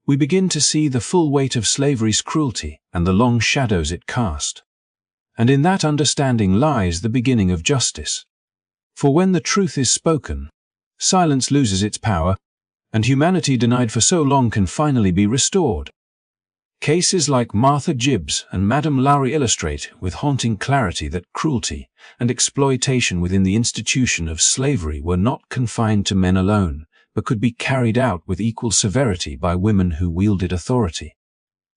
we begin to see the full weight of slavery's cruelty and the long shadows it cast. And in that understanding lies the beginning of justice. For when the truth is spoken, silence loses its power, and humanity denied for so long can finally be restored. Cases like Martha Gibbs and Madame Lowry illustrate with haunting clarity that cruelty and exploitation within the institution of slavery were not confined to men alone, but could be carried out with equal severity by women who wielded authority.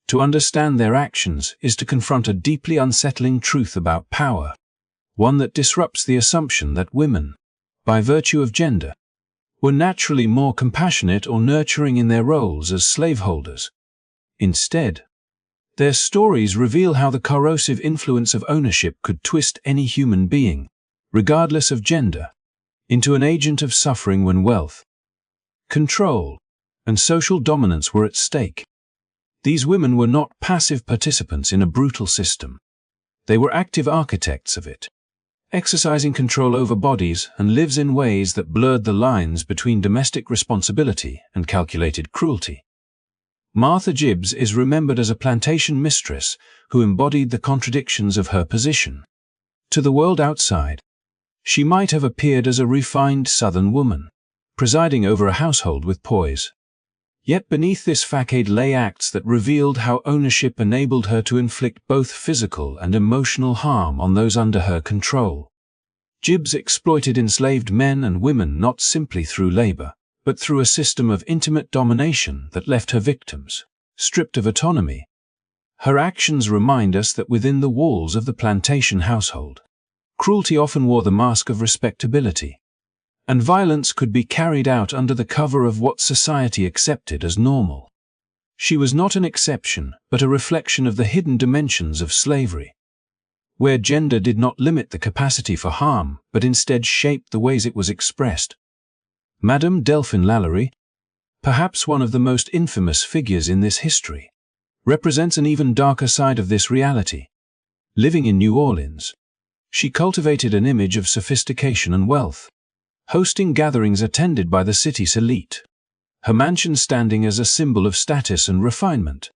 To understand their actions is to confront a deeply unsettling truth about power, one that disrupts the assumption that women, by virtue of gender, were naturally more compassionate or nurturing in their roles as slaveholders. Instead, their stories reveal how the corrosive influence of ownership could twist any human being, regardless of gender, into an agent of suffering when wealth, control, and social dominance were at stake. These women were not passive participants in a brutal system. They were active architects of it, exercising control over bodies and lives in ways that blurred the lines between domestic responsibility and calculated cruelty. Martha Gibbs is remembered as a plantation mistress who embodied the contradictions of her position. To the world outside, she might have appeared as a refined Southern woman, presiding over a household with poise. Yet beneath this facade lay acts that revealed how ownership enabled her to inflict both physical and emotional harm on those under her control. Gibbs exploited enslaved men and women not simply through labor, but through a system of intimate domination that left her victims stripped of autonomy. Her actions remind us that within the walls of the plantation household, cruelty often wore the mask of respectability, and violence could be carried out under the cover of what society accepted as normal. She was not an exception, but a reflection of the hidden dimensions of slavery, where gender did not limit the capacity for harm, but instead shaped the ways it was expressed. Madame Delphine Lalaurie, perhaps one of the most infamous figures in this history, represents an even darker side of this reality. Living in New Orleans, she cultivated an image of sophistication and wealth, hosting gatherings attended by the city's elite, her mansion standing as a symbol of status and refinement.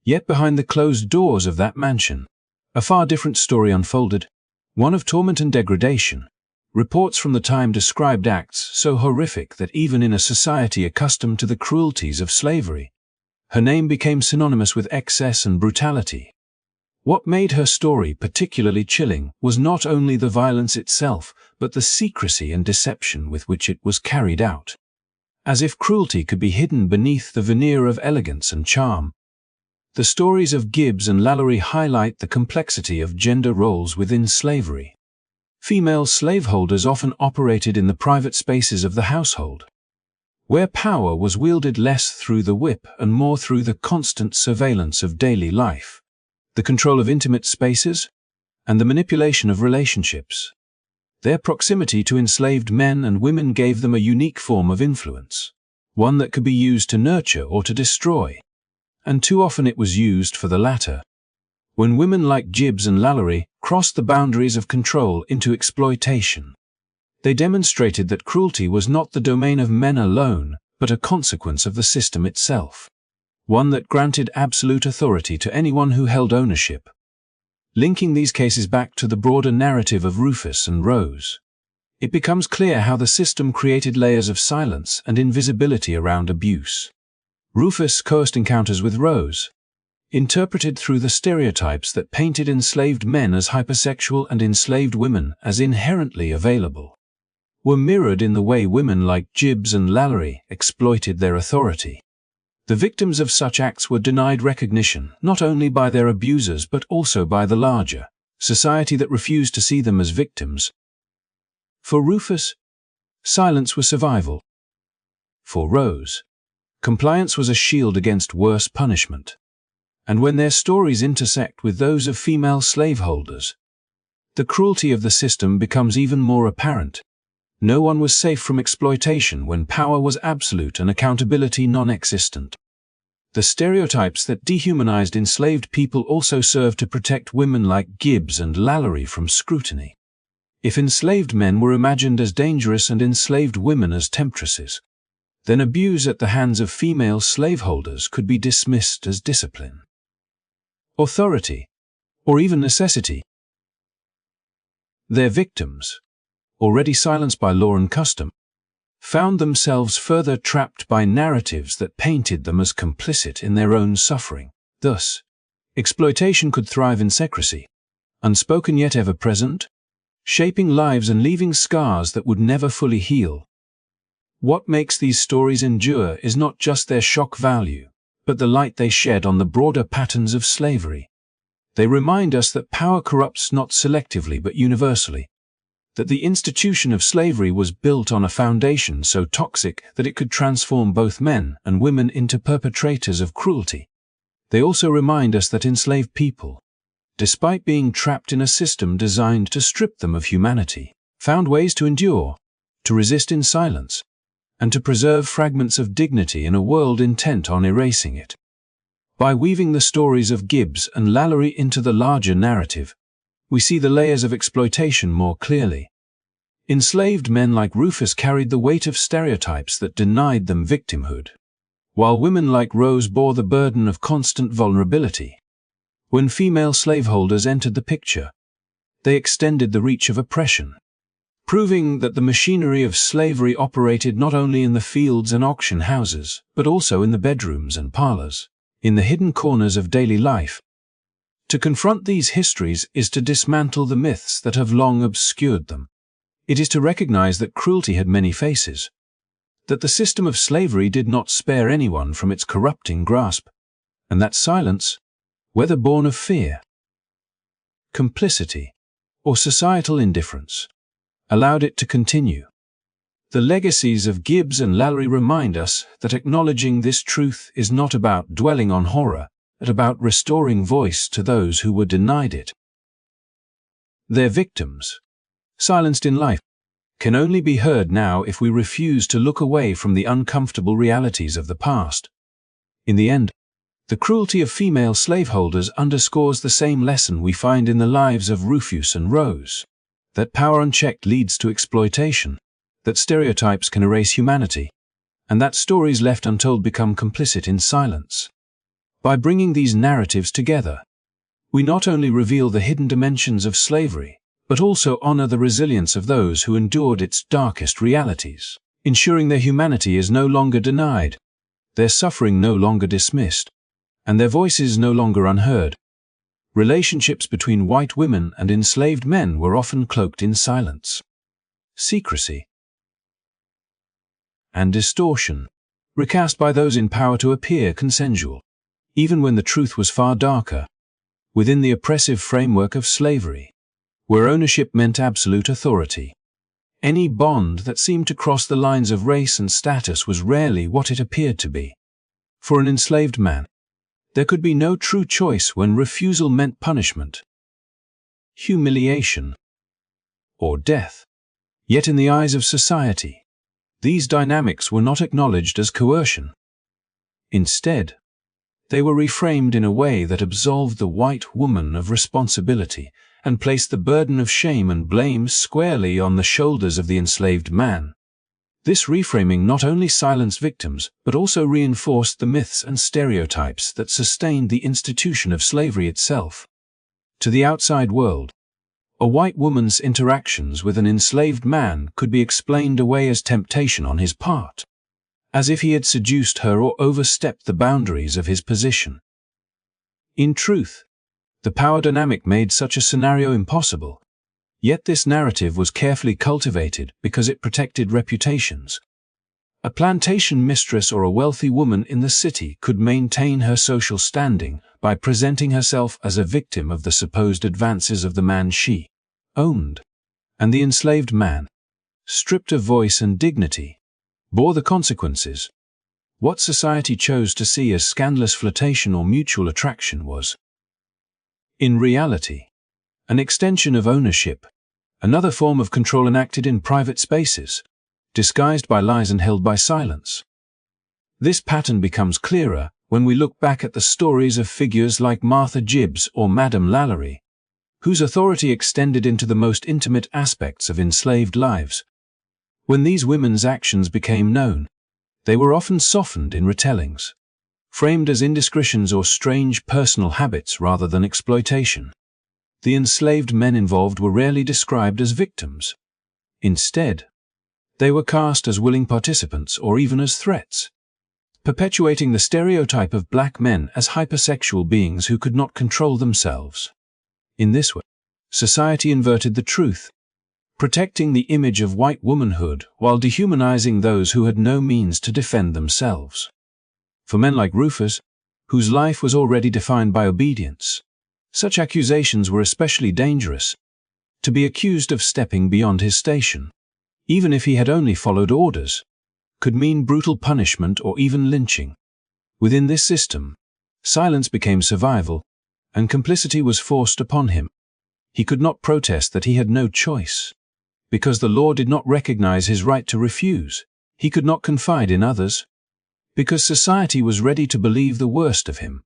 Yet behind the closed doors of that mansion, a far different story unfolded, one of torment and degradation. Reports from the time described acts so horrific that even in a society accustomed to the cruelties of slavery, her name became synonymous with excess and brutality. What made her story particularly chilling was not only the violence itself, but the secrecy and deception with which it was carried out. As if cruelty could be hidden beneath the veneer of elegance and charm. The stories of Gibbs and Lalaurie highlight the complexity of gender roles within slavery. Female slaveholders often operated in the private spaces of the household, where power was wielded less through the whip and more through the constant surveillance of daily life, the control of intimate spaces, and the manipulation of relationships. Their proximity to enslaved men and women gave them a unique form of influence, one that could be used to nurture or to destroy, and too often it was used for the latter. When women like Gibbs and Lalaurie crossed the boundaries of control into exploitation, they demonstrated that cruelty was not the domain of men alone, but a consequence of the system itself, one that granted absolute authority to anyone who held ownership. Linking these cases back to the broader narrative of Rufus and Rose, it becomes clear how the system created layers of silence and invisibility around abuse. Rufus' coerced encounters with Rose, interpreted through the stereotypes that painted enslaved men as hypersexual and enslaved women as inherently available, were mirrored in the way women like Gibbs and Lalaurie exploited their authority. The victims of such acts were denied recognition not only by their abusers but also by the larger society that refused to see them as victims. For Rufus, silence was survival. For Rose, compliance was a shield against worse punishment. And when their stories intersect with those of female slaveholders, the cruelty of the system becomes even more apparent. No one was safe from exploitation when power was absolute and accountability non-existent. The stereotypes that dehumanized enslaved people also served to protect women like Gibbs and Lalaurie from scrutiny. If enslaved men were imagined as dangerous and enslaved women as temptresses, then abuse at the hands of female slaveholders could be dismissed as discipline, authority, or even necessity. Their victims, already silenced by law and custom, found themselves further trapped by narratives that painted them as complicit in their own suffering. Thus, exploitation could thrive in secrecy, unspoken yet ever present, shaping lives and leaving scars that would never fully heal. What makes these stories endure is not just their shock value, but the light they shed on the broader patterns of slavery. They remind us that power corrupts not selectively but universally, that the institution of slavery was built on a foundation so toxic that it could transform both men and women into perpetrators of cruelty. They also remind us that enslaved people, despite being trapped in a system designed to strip them of humanity, found ways to endure, to resist in silence, and to preserve fragments of dignity in a world intent on erasing it. By weaving the stories of Gibbs and Lalaurie into the larger narrative, we see the layers of exploitation more clearly. Enslaved men like Rufus carried the weight of stereotypes that denied them victimhood, while women like Rose bore the burden of constant vulnerability. When female slaveholders entered the picture, they extended the reach of oppression, proving that the machinery of slavery operated not only in the fields and auction houses, but also in the bedrooms and parlors, in the hidden corners of daily life. To confront these histories is to dismantle the myths that have long obscured them. It is to recognize that cruelty had many faces, that the system of slavery did not spare anyone from its corrupting grasp, and that silence, whether born of fear, complicity, or societal indifference, allowed it to continue. The legacies of Gibbs and Lalaurie remind us that acknowledging this truth is not about dwelling on horror, but about restoring voice to those who were denied it. Their victims, silenced in life, can only be heard now if we refuse to look away from the uncomfortable realities of the past. In the end, the cruelty of female slaveholders underscores the same lesson we find in the lives of Rufus and Rose, that power unchecked leads to exploitation, that stereotypes can erase humanity, and that stories left untold become complicit in silence. By bringing these narratives together, we not only reveal the hidden dimensions of slavery, but also honor the resilience of those who endured its darkest realities, ensuring their humanity is no longer denied, their suffering no longer dismissed, and their voices no longer unheard. Relationships between white women and enslaved men were often cloaked in silence, secrecy, and distortion, recast by those in power to appear consensual, even when the truth was far darker. Within the oppressive framework of slavery, where ownership meant absolute authority, any bond that seemed to cross the lines of race and status was rarely what it appeared to be. For an enslaved man, there could be no true choice when refusal meant punishment, humiliation, or death. Yet in the eyes of society, these dynamics were not acknowledged as coercion. Instead, they were reframed in a way that absolved the white woman of responsibility and placed the burden of shame and blame squarely on the shoulders of the enslaved man. This reframing not only silenced victims, but also reinforced the myths and stereotypes that sustained the institution of slavery itself. To the outside world, a white woman's interactions with an enslaved man could be explained away as temptation on his part, as if he had seduced her or overstepped the boundaries of his position. In truth, the power dynamic made such a scenario impossible. Yet this narrative was carefully cultivated because it protected reputations. A plantation mistress or a wealthy woman in the city could maintain her social standing by presenting herself as a victim of the supposed advances of the man she owned. And the enslaved man, stripped of voice and dignity, bore the consequences. What society chose to see as scandalous flirtation or mutual attraction was, in reality, an extension of ownership, another form of control enacted in private spaces, disguised by lies and held by silence. This pattern becomes clearer when we look back at the stories of figures like Martha Gibbs or Madame Lalaurie, whose authority extended into the most intimate aspects of enslaved lives. When these women's actions became known, they were often softened in retellings, framed as indiscretions or strange personal habits rather than exploitation. The enslaved men involved were rarely described as victims. Instead, they were cast as willing participants or even as threats, perpetuating the stereotype of black men as hypersexual beings who could not control themselves. In this way, society inverted the truth, protecting the image of white womanhood while dehumanizing those who had no means to defend themselves. For men like Rufus, whose life was already defined by obedience, such accusations were especially dangerous. To be accused of stepping beyond his station, even if he had only followed orders, could mean brutal punishment or even lynching. Within this system, silence became survival, and complicity was forced upon him. He could not protest that he had no choice, because the law did not recognize his right to refuse. He could not confide in others, because society was ready to believe the worst of him.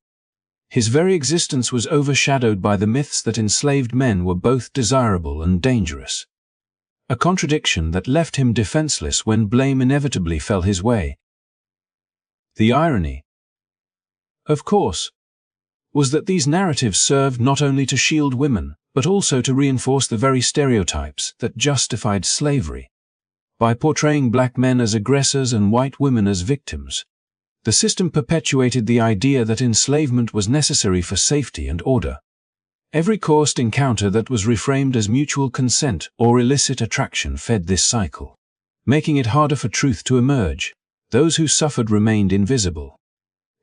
His very existence was overshadowed by the myths that enslaved men were both desirable and dangerous. A contradiction that left him defenseless when blame inevitably fell his way. The irony, of course, was that these narratives served not only to shield women, but also to reinforce the very stereotypes that justified slavery. By portraying black men as aggressors and white women as victims, the system perpetuated the idea that enslavement was necessary for safety and order. Every coerced encounter that was reframed as mutual consent or illicit attraction fed this cycle, making it harder for truth to emerge. Those who suffered remained invisible,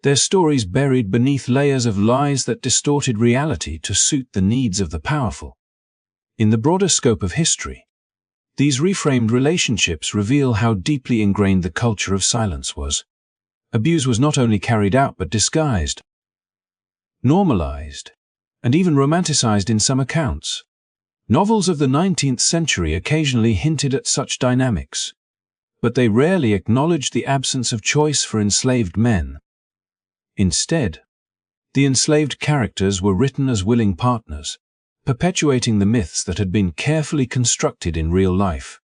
their stories buried beneath layers of lies that distorted reality to suit the needs of the powerful. In the broader scope of history, these reframed relationships reveal how deeply ingrained the culture of silence was. Abuse was not only carried out but disguised, normalized, and even romanticized in some accounts. Novels of the 19th century occasionally hinted at such dynamics, but they rarely acknowledged the absence of choice for enslaved men. Instead, the enslaved characters were written as willing partners, perpetuating the myths that had been carefully constructed in real life.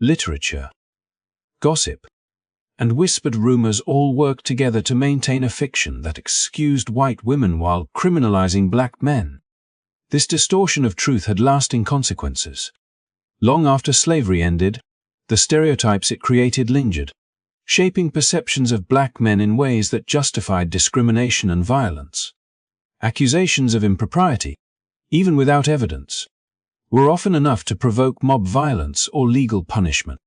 Literature, gossip, and whispered rumors all worked together to maintain a fiction that excused white women while criminalizing black men. This distortion of truth had lasting consequences. Long after slavery ended, the stereotypes it created lingered, shaping perceptions of black men in ways that justified discrimination and violence. Accusations of impropriety, even without evidence, were often enough to provoke mob violence or legal punishment,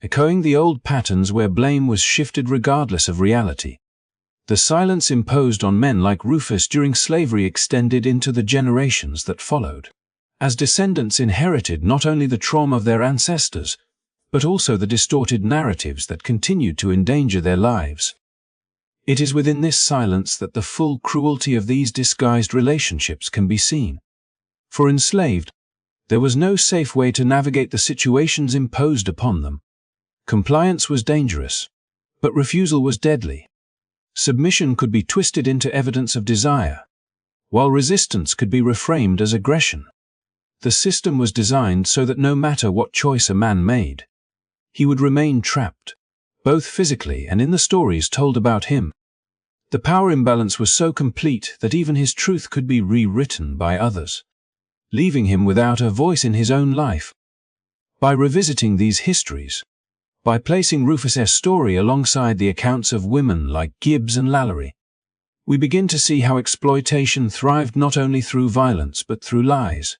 echoing the old patterns where blame was shifted regardless of reality. The silence imposed on men like Rufus during slavery extended into the generations that followed, as descendants inherited not only the trauma of their ancestors, but also the distorted narratives that continued to endanger their lives. It is within this silence that the full cruelty of these disguised relationships can be seen. For enslaved, there was no safe way to navigate the situations imposed upon them. Compliance was dangerous, but refusal was deadly. Submission could be twisted into evidence of desire, while resistance could be reframed as aggression. The system was designed so that no matter what choice a man made, he would remain trapped, both physically and in the stories told about him. The power imbalance was so complete that even his truth could be rewritten by others, leaving him without a voice in his own life. By revisiting these histories, by placing Rufus's story alongside the accounts of women like Gibbs and Lallery, we begin to see how exploitation thrived not only through violence but through lies.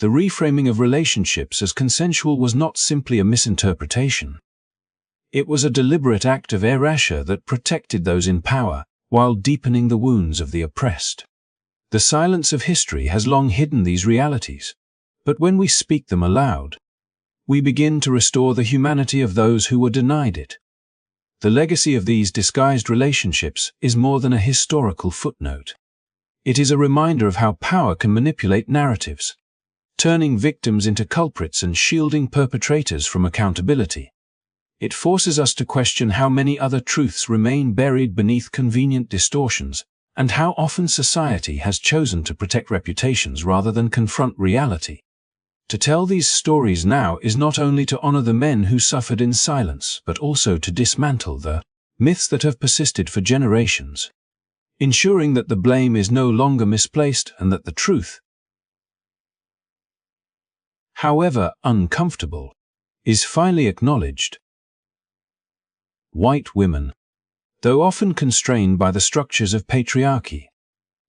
The reframing of relationships as consensual was not simply a misinterpretation. It was a deliberate act of erasure that protected those in power while deepening the wounds of the oppressed. The silence of history has long hidden these realities, but when we speak them aloud, we begin to restore the humanity of those who were denied it. The legacy of these disguised relationships is more than a historical footnote. It is a reminder of how power can manipulate narratives, turning victims into culprits and shielding perpetrators from accountability. It forces us to question how many other truths remain buried beneath convenient distortions, and how often society has chosen to protect reputations rather than confront reality. To tell these stories now is not only to honor the men who suffered in silence, but also to dismantle the myths that have persisted for generations, ensuring that the blame is no longer misplaced and that the truth, however uncomfortable, is finally acknowledged. White women, though often constrained by the structures of patriarchy,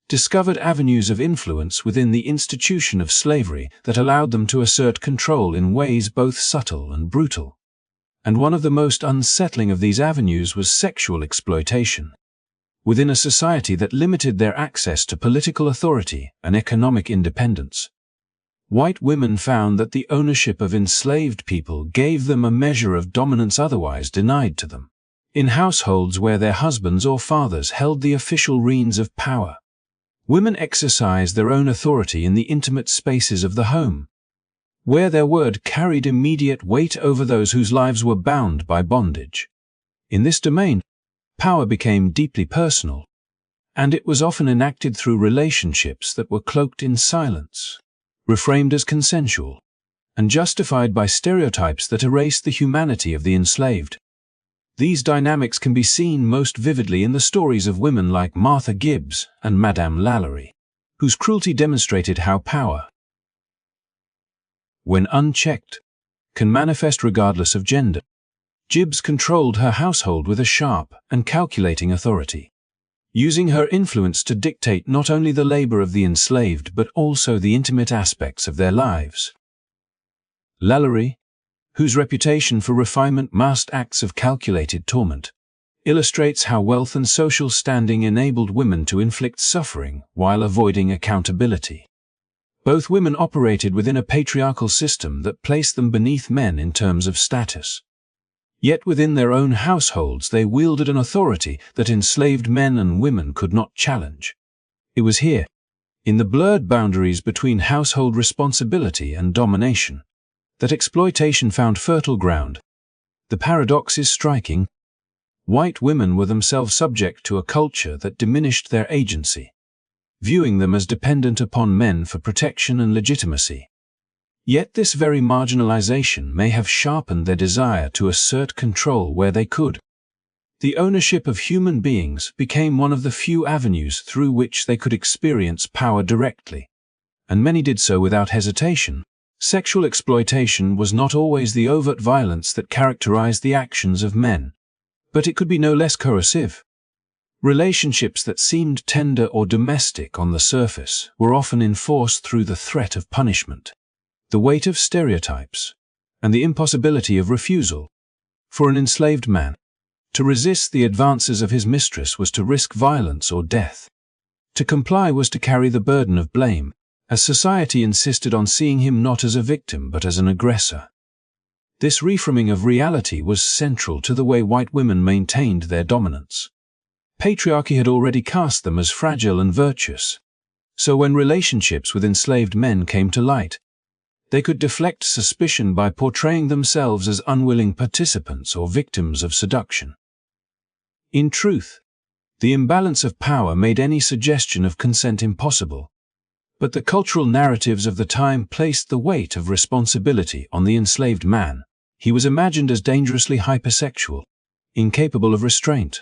discovered avenues of influence within the institution of slavery that allowed them to assert control in ways both subtle and brutal. And one of the most unsettling of these avenues was sexual exploitation. Within a society that limited their access to political authority and economic independence, white women found that the ownership of enslaved people gave them a measure of dominance otherwise denied to them. In households where their husbands or fathers held the official reins of power, women exercised their own authority in the intimate spaces of the home. where their word carried immediate weight over those whose lives were bound by bondage. In this domain, power became deeply personal, and it was often enacted through relationships that were cloaked in silence, reframed as consensual, and justified by stereotypes that erased the humanity of the enslaved. These dynamics can be seen most vividly in the stories of women like Martha Gibbs and Madame Lalaurie, whose cruelty demonstrated how power, when unchecked, can manifest regardless of gender. Gibbs controlled her household with a sharp and calculating authority, using her influence to dictate not only the labor of the enslaved but also the intimate aspects of their lives. Lalaurie, whose reputation for refinement masked acts of calculated torment, illustrates how wealth and social standing enabled women to inflict suffering while avoiding accountability. Both women operated within a patriarchal system that placed them beneath men in terms of status. Yet within their own households they wielded an authority that enslaved men and women could not challenge. It was here, in the blurred boundaries between household responsibility and domination, that exploitation found fertile ground. The paradox is striking. White women were themselves subject to a culture that diminished their agency, viewing them as dependent upon men for protection and legitimacy. Yet this very marginalization may have sharpened their desire to assert control where they could. The ownership of human beings became one of the few avenues through which they could experience power directly, and many did so without hesitation. Sexual exploitation was not always the overt violence that characterized the actions of men, but it could be no less corrosive. Relationships that seemed tender or domestic on the surface were often enforced through the threat of punishment, the weight of stereotypes, and the impossibility of refusal. For an enslaved man, to resist the advances of his mistress was to risk violence or death. To comply was to carry the burden of blame, as society insisted on seeing him not as a victim but as an aggressor. This reframing of reality was central to the way white women maintained their dominance. Patriarchy had already cast them as fragile and virtuous, so when relationships with enslaved men came to light, they could deflect suspicion by portraying themselves as unwilling participants or victims of seduction. In truth, the imbalance of power made any suggestion of consent impossible, but the cultural narratives of the time placed the weight of responsibility on the enslaved man. He was imagined as dangerously hypersexual, incapable of restraint,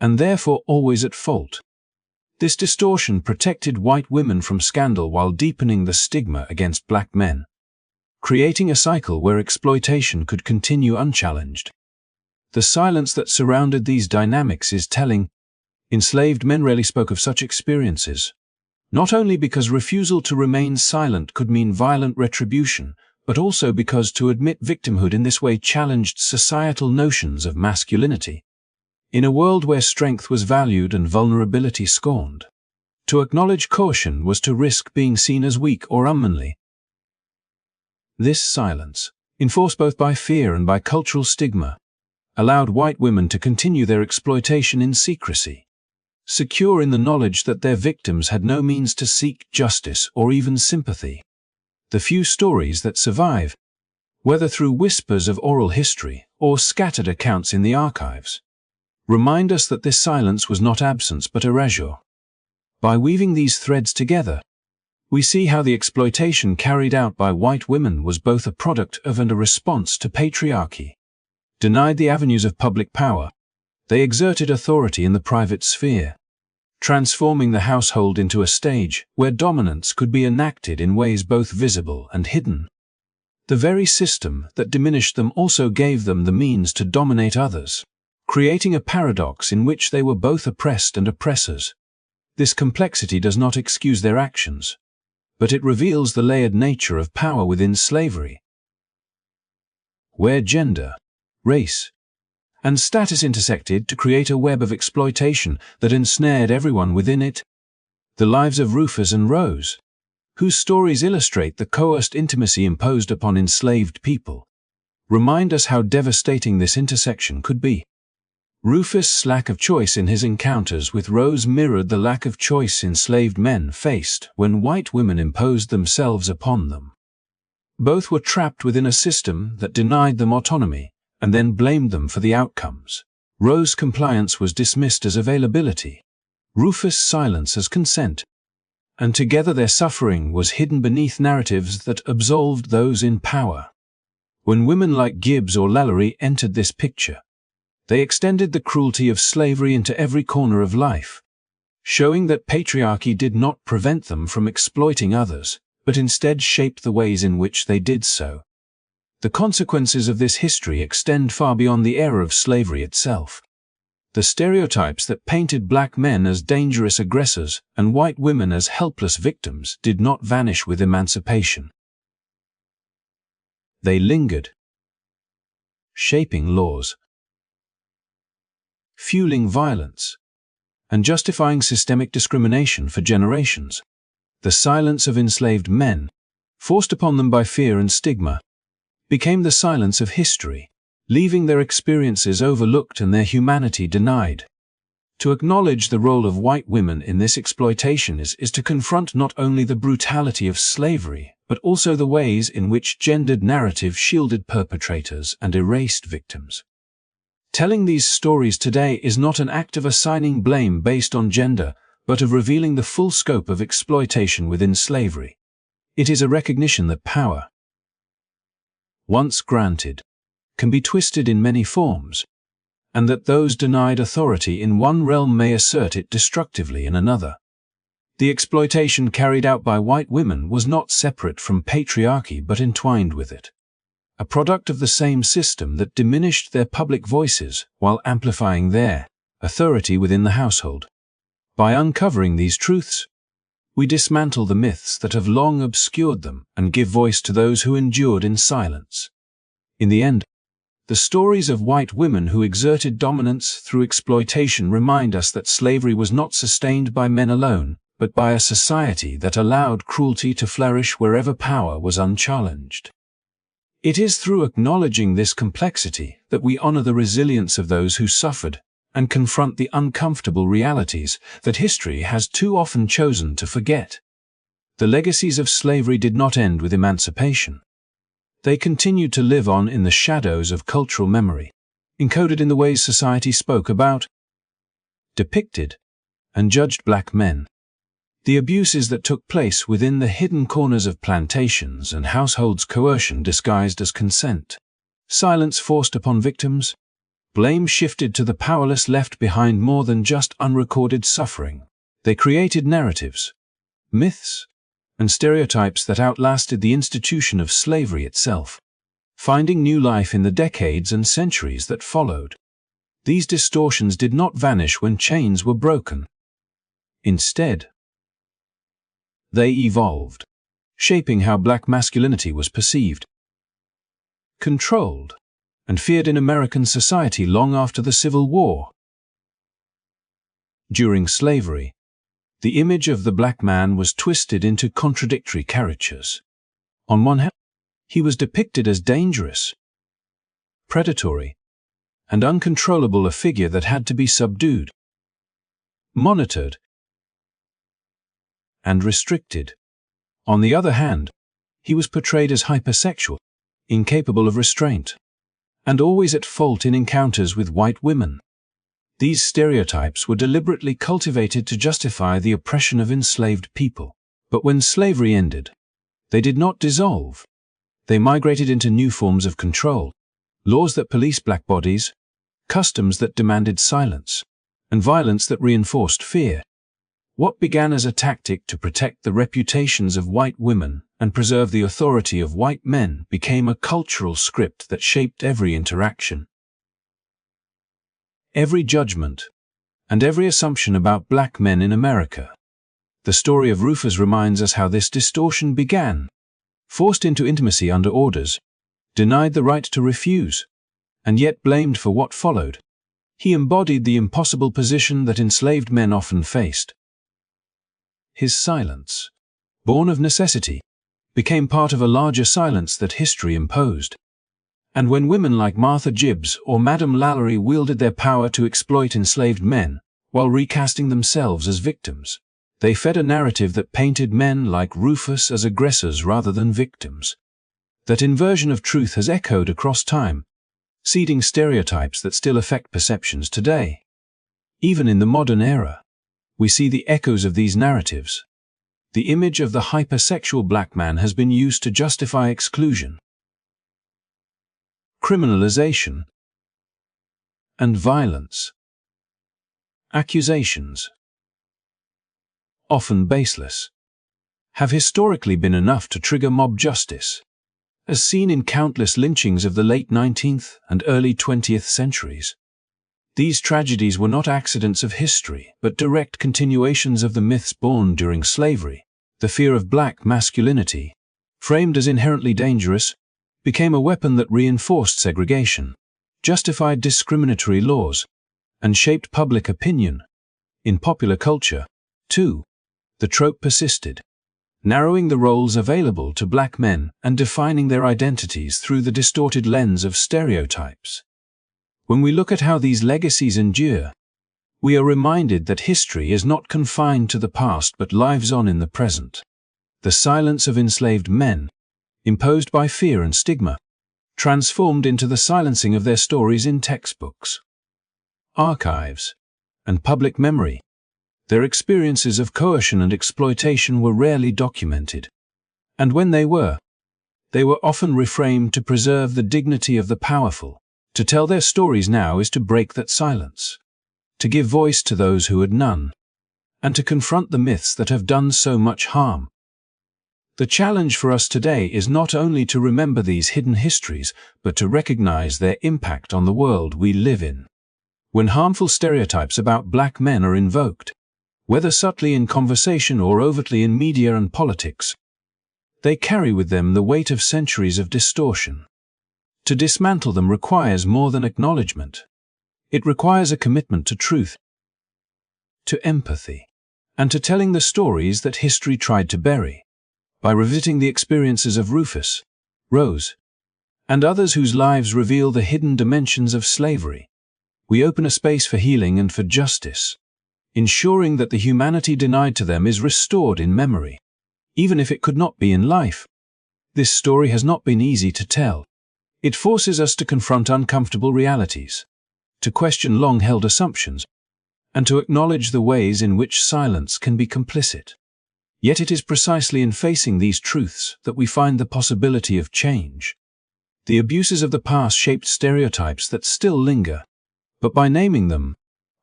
and therefore always at fault. This distortion protected white women from scandal while deepening the stigma against black men, creating a cycle where exploitation could continue unchallenged. The silence that surrounded these dynamics is telling. Enslaved men rarely spoke of such experiences, not only because refusal to remain silent could mean violent retribution, but also because to admit victimhood in this way challenged societal notions of masculinity. In a world where strength was valued and vulnerability scorned, to acknowledge caution was to risk being seen as weak or unmanly. This silence, enforced both by fear and by cultural stigma, allowed white women to continue their exploitation in secrecy, secure in the knowledge that their victims had no means to seek justice or even sympathy. The few stories that survive, whether through whispers of oral history or scattered accounts in the archives, remind us that this silence was not absence but erasure. By weaving these threads together, we see how the exploitation carried out by white women was both a product of and a response to patriarchy. Denied the avenues of public power, they exerted authority in the private sphere, transforming the household into a stage where dominance could be enacted in ways both visible and hidden. The very system that diminished them also gave them the means to dominate others, creating a paradox in which they were both oppressed and oppressors. This complexity does not excuse their actions, but it reveals the layered nature of power within slavery, where gender, race, and status intersected to create a web of exploitation that ensnared everyone within it. The lives of Rufus and Rose, whose stories illustrate the coerced intimacy imposed upon enslaved people, remind us how devastating this intersection could be. Rufus' lack of choice in his encounters with Rose mirrored the lack of choice enslaved men faced when white women imposed themselves upon them. Both were trapped within a system that denied them autonomy and then blamed them for the outcomes. Rose's compliance was dismissed as availability, Rufus' silence as consent, and together their suffering was hidden beneath narratives that absolved those in power. When women like Gibbs or Lalaurie entered this picture, they extended the cruelty of slavery into every corner of life, showing that patriarchy did not prevent them from exploiting others, but instead shaped the ways in which they did so. The consequences of this history extend far beyond the era of slavery itself. The stereotypes that painted black men as dangerous aggressors and white women as helpless victims did not vanish with emancipation. They lingered, shaping laws, fueling violence, and justifying systemic discrimination for generations. The silence of enslaved men, forced upon them by fear and stigma, became the silence of history, leaving their experiences overlooked and their humanity denied. To acknowledge the role of white women in this exploitation is to confront not only the brutality of slavery, but also the ways in which gendered narrative shielded perpetrators and erased victims. Telling these stories today is not an act of assigning blame based on gender, but of revealing the full scope of exploitation within slavery. It is a recognition that power, once granted, can be twisted in many forms, and that those denied authority in one realm may assert it destructively in another. The exploitation carried out by white women was not separate from patriarchy but entwined with it, a product of the same system that diminished their public voices while amplifying their authority within the household. By uncovering these truths, we dismantle the myths that have long obscured them and give voice to those who endured in silence. In the end, the stories of white women who exerted dominance through exploitation remind us that slavery was not sustained by men alone, but by a society that allowed cruelty to flourish wherever power was unchallenged. It is through acknowledging this complexity that we honor the resilience of those who suffered and confront the uncomfortable realities that history has too often chosen to forget. The legacies of slavery did not end with emancipation. They continued to live on in the shadows of cultural memory, encoded in the ways society spoke about, depicted, and judged black men. The abuses that took place within the hidden corners of plantations and households, coercion disguised as consent, silence forced upon victims, blame shifted to the powerless left behind more than just unrecorded suffering. They created narratives, myths, and stereotypes that outlasted the institution of slavery itself, finding new life in the decades and centuries that followed. These distortions did not vanish when chains were broken. Instead, they evolved, shaping how black masculinity was perceived, controlled, and feared in American society long after the Civil War. During slavery, the image of the black man was twisted into contradictory caricatures. On one hand, he was depicted as dangerous, predatory, and uncontrollable, a figure that had to be subdued, monitored, and restricted. On the other hand, he was portrayed as hypersexual, incapable of restraint, and always at fault in encounters with white women. These stereotypes were deliberately cultivated to justify the oppression of enslaved people. But when slavery ended, they did not dissolve. They migrated into new forms of control, laws that policed black bodies, customs that demanded silence, and violence that reinforced fear. What began as a tactic to protect the reputations of white women and preserve the authority of white men became a cultural script that shaped every interaction, every judgment, and every assumption about black men in America. The story of Rufus reminds us how this distortion began. Forced into intimacy under orders, denied the right to refuse, and yet blamed for what followed. He embodied the impossible position that enslaved men often faced. His silence, born of necessity, became part of a larger silence that history imposed. And when women like Martha Gibbs or Madame Lalaurie wielded their power to exploit enslaved men, while recasting themselves as victims, they fed a narrative that painted men like Rufus as aggressors rather than victims. That inversion of truth has echoed across time, seeding stereotypes that still affect perceptions today. Even in the modern era, we see the echoes of these narratives. The image of the hypersexual black man has been used to justify exclusion, criminalization, and violence. Accusations, often baseless, have historically been enough to trigger mob justice, as seen in countless lynchings of the late 19th and early 20th centuries. These tragedies were not accidents of history, but direct continuations of the myths born during slavery. The fear of black masculinity, framed as inherently dangerous, became a weapon that reinforced segregation, justified discriminatory laws, and shaped public opinion. In popular culture, too, the trope persisted, narrowing the roles available to black men and defining their identities through the distorted lens of stereotypes. When we look at how these legacies endure, we are reminded that history is not confined to the past but lives on in the present. The silence of enslaved men, imposed by fear and stigma, transformed into the silencing of their stories in textbooks, archives, and public memory. Their experiences of coercion and exploitation were rarely documented, and when they were often reframed to preserve the dignity of the powerful. To tell their stories now is to break that silence, to give voice to those who had none, and to confront the myths that have done so much harm. The challenge for us today is not only to remember these hidden histories, but to recognize their impact on the world we live in. When harmful stereotypes about black men are invoked, whether subtly in conversation or overtly in media and politics, they carry with them the weight of centuries of distortion. To dismantle them requires more than acknowledgement. It requires a commitment to truth, to empathy, and to telling the stories that history tried to bury. By revisiting the experiences of Rufus, Rose, and others whose lives reveal the hidden dimensions of slavery, we open a space for healing and for justice, ensuring that the humanity denied to them is restored in memory, even if it could not be in life. This story has not been easy to tell. It forces us to confront uncomfortable realities, to question long-held assumptions, and to acknowledge the ways in which silence can be complicit. Yet it is precisely in facing these truths that we find the possibility of change. The abuses of the past shaped stereotypes that still linger, but by naming them,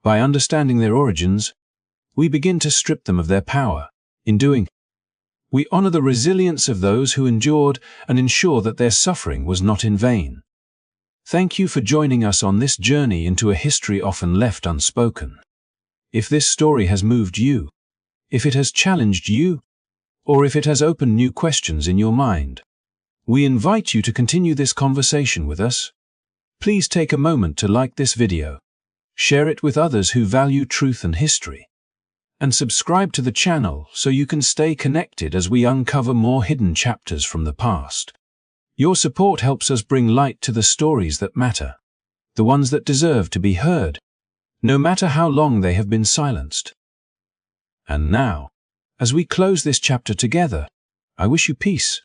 by understanding their origins, we begin to strip them of their power. In doing, we honor the resilience of those who endured and ensure that their suffering was not in vain. Thank you for joining us on this journey into a history often left unspoken. If this story has moved you, if it has challenged you, or if it has opened new questions in your mind, we invite you to continue this conversation with us. Please take a moment to like this video, share it with others who value truth and history, and subscribe to the channel so you can stay connected as we uncover more hidden chapters from the past. Your support helps us bring light to the stories that matter, the ones that deserve to be heard, no matter how long they have been silenced. And now, as we close this chapter together, I wish you peace.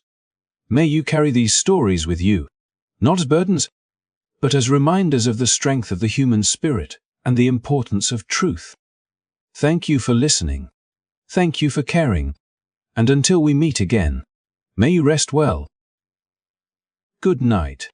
May you carry these stories with you, not as burdens, but as reminders of the strength of the human spirit and the importance of truth. Thank you for listening. Thank you for caring. And until we meet again, may you rest well. Good night.